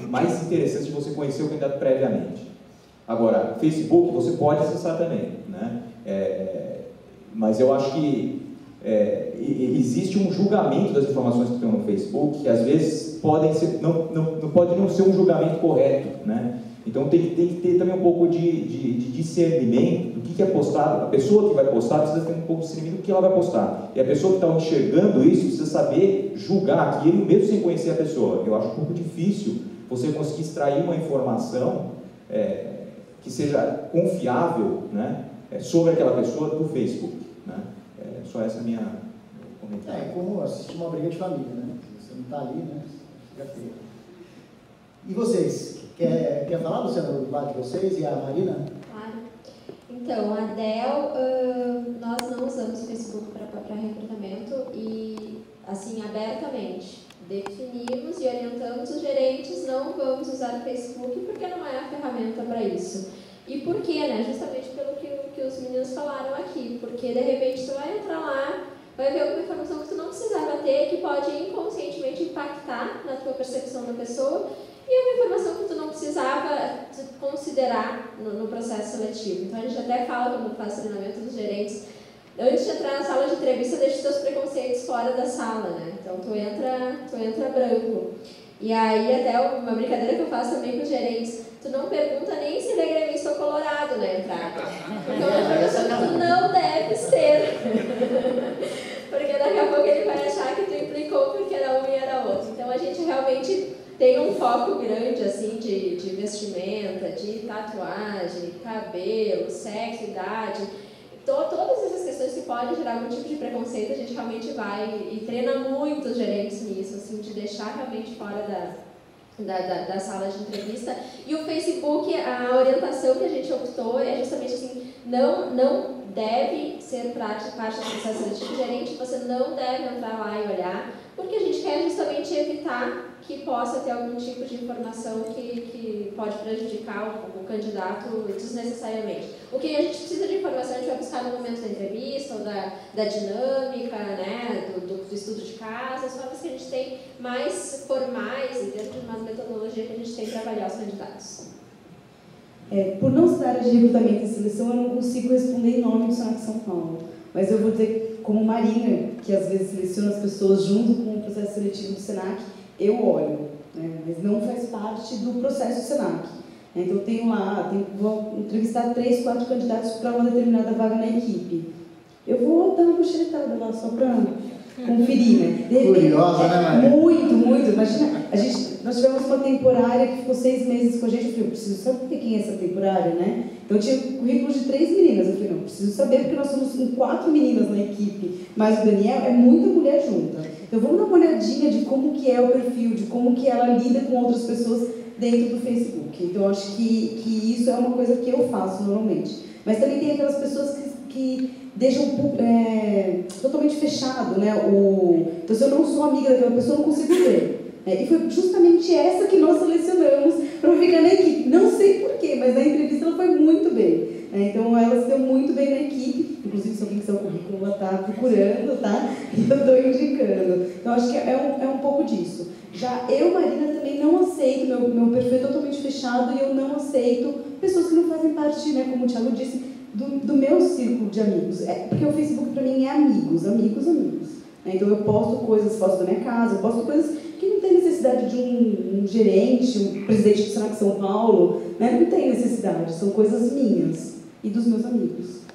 mais interessantes de você conhecer o candidato previamente. Agora, Facebook você pode acessar também, né? Mas eu acho que existe um julgamento das informações que estão no Facebook que às vezes não pode não ser um julgamento correto, né? Então tem que ter também um pouco de discernimento do que é postado. A pessoa que vai postar precisa ter um pouco de discernimento do que ela vai postar. E a pessoa que está enxergando isso precisa saber julgar aquilo mesmo sem conhecer a pessoa. Eu acho um pouco difícil você conseguir extrair uma informação que seja confiável, né, sobre aquela pessoa do Facebook, né? Só essa é a minha comentário. É como assistir uma briga de família, né? Você não está ali, né? Fica feio. E vocês? Quer falar, Luciano, do lado de vocês e a Marina? Claro. Então, a Dell, nós não usamos o Facebook para recrutamento e, assim, abertamente, definimos e orientamos os gerentes, não vamos usar o Facebook porque não é a ferramenta para isso. E por quê, né? Justamente pelo que os meninos falaram aqui, porque de repente tu vai entrar lá, vai ver alguma informação que tu não precisava ter, que pode inconscientemente impactar na tua percepção da pessoa, e uma informação que tu não precisava considerar no processo seletivo. Então a gente até fala quando faz treinamento dos gerentes, antes de entrar na sala de entrevista, deixa os teus preconceitos fora da sala, né? Então tu entra branco. E aí até uma brincadeira que eu faço também com os gerentes, tu não pergunta nem se ele é gremista ou colorado na entrada. Porque é uma informação que tu não deve ter. Porque daqui a pouco ele vai achar que tu implicou porque era um e era outro. Então a gente realmente tem um foco grande assim de vestimenta, de tatuagem, cabelo, sexo, idade. Todas essas questões que podem gerar algum tipo de preconceito, a gente realmente vai e treina muito os gerentes nisso, assim, de deixar realmente fora da sala de entrevista. E o Facebook, a orientação que a gente optou é justamente assim, não deve ser parte do processo seletivo. Gerente, você não deve entrar lá e olhar, porque a gente quer justamente evitar que possa ter algum tipo de informação que pode prejudicar o candidato desnecessariamente. O que a gente precisa de informação, a gente vai buscar no momento da entrevista, ou da dinâmica, né, do estudo de caso, as formas que a gente tem mais formais e dentro de uma metodologia que a gente tem para avaliar os candidatos. Por não ser área de recrutamento e seleção, eu não consigo responder em nome do Senac São Paulo. Mas eu vou dizer, como Marina, que às vezes seleciona as pessoas junto com o processo seletivo do Senac, eu olho, né? Mas não faz parte do processo do Senac. Então, vou entrevistar 3, 4 candidatos para uma determinada vaga na equipe. Eu vou dar uma xeretada lá só para conferir, né? De repente, curiosa, né, Maria? Muito, muito. Imagina, nós tivemos uma temporária que ficou 6 meses com a gente. Eu falei, eu preciso saber quem é essa temporária, né? Então eu tinha currículo de 3 meninas. Eu falei, não, preciso saber, porque nós somos 4 meninas na equipe, mas o Daniel é muita mulher junta. Então vamos dar uma olhadinha de como que é o perfil, de como que ela lida com outras pessoas dentro do Facebook. Então eu acho que isso é uma coisa que eu faço normalmente. Mas também tem aquelas pessoas que deixam totalmente fechado, né? Então se eu não sou amiga daquela pessoa, eu não consigo ver. E foi justamente essa que nós selecionamos para ficar na equipe. Não sei porquê, mas na entrevista ela foi muito bem. Então ela se deu muito bem na equipe. Inclusive, se alguém quiser o currículo, ela está procurando, tá? E eu estou indicando. Então acho que é um pouco disso. Já eu, Marina, também não aceito, meu perfil é totalmente fechado e eu não aceito pessoas que não fazem parte, né, como o Thiago disse, do meu círculo de amigos. Porque o Facebook para mim é amigos. Então eu posto coisas, fotos da minha casa, eu posto coisas que não tem necessidade de um gerente, um presidente do Senac São Paulo, né? Não tem necessidade, são coisas minhas e dos meus amigos.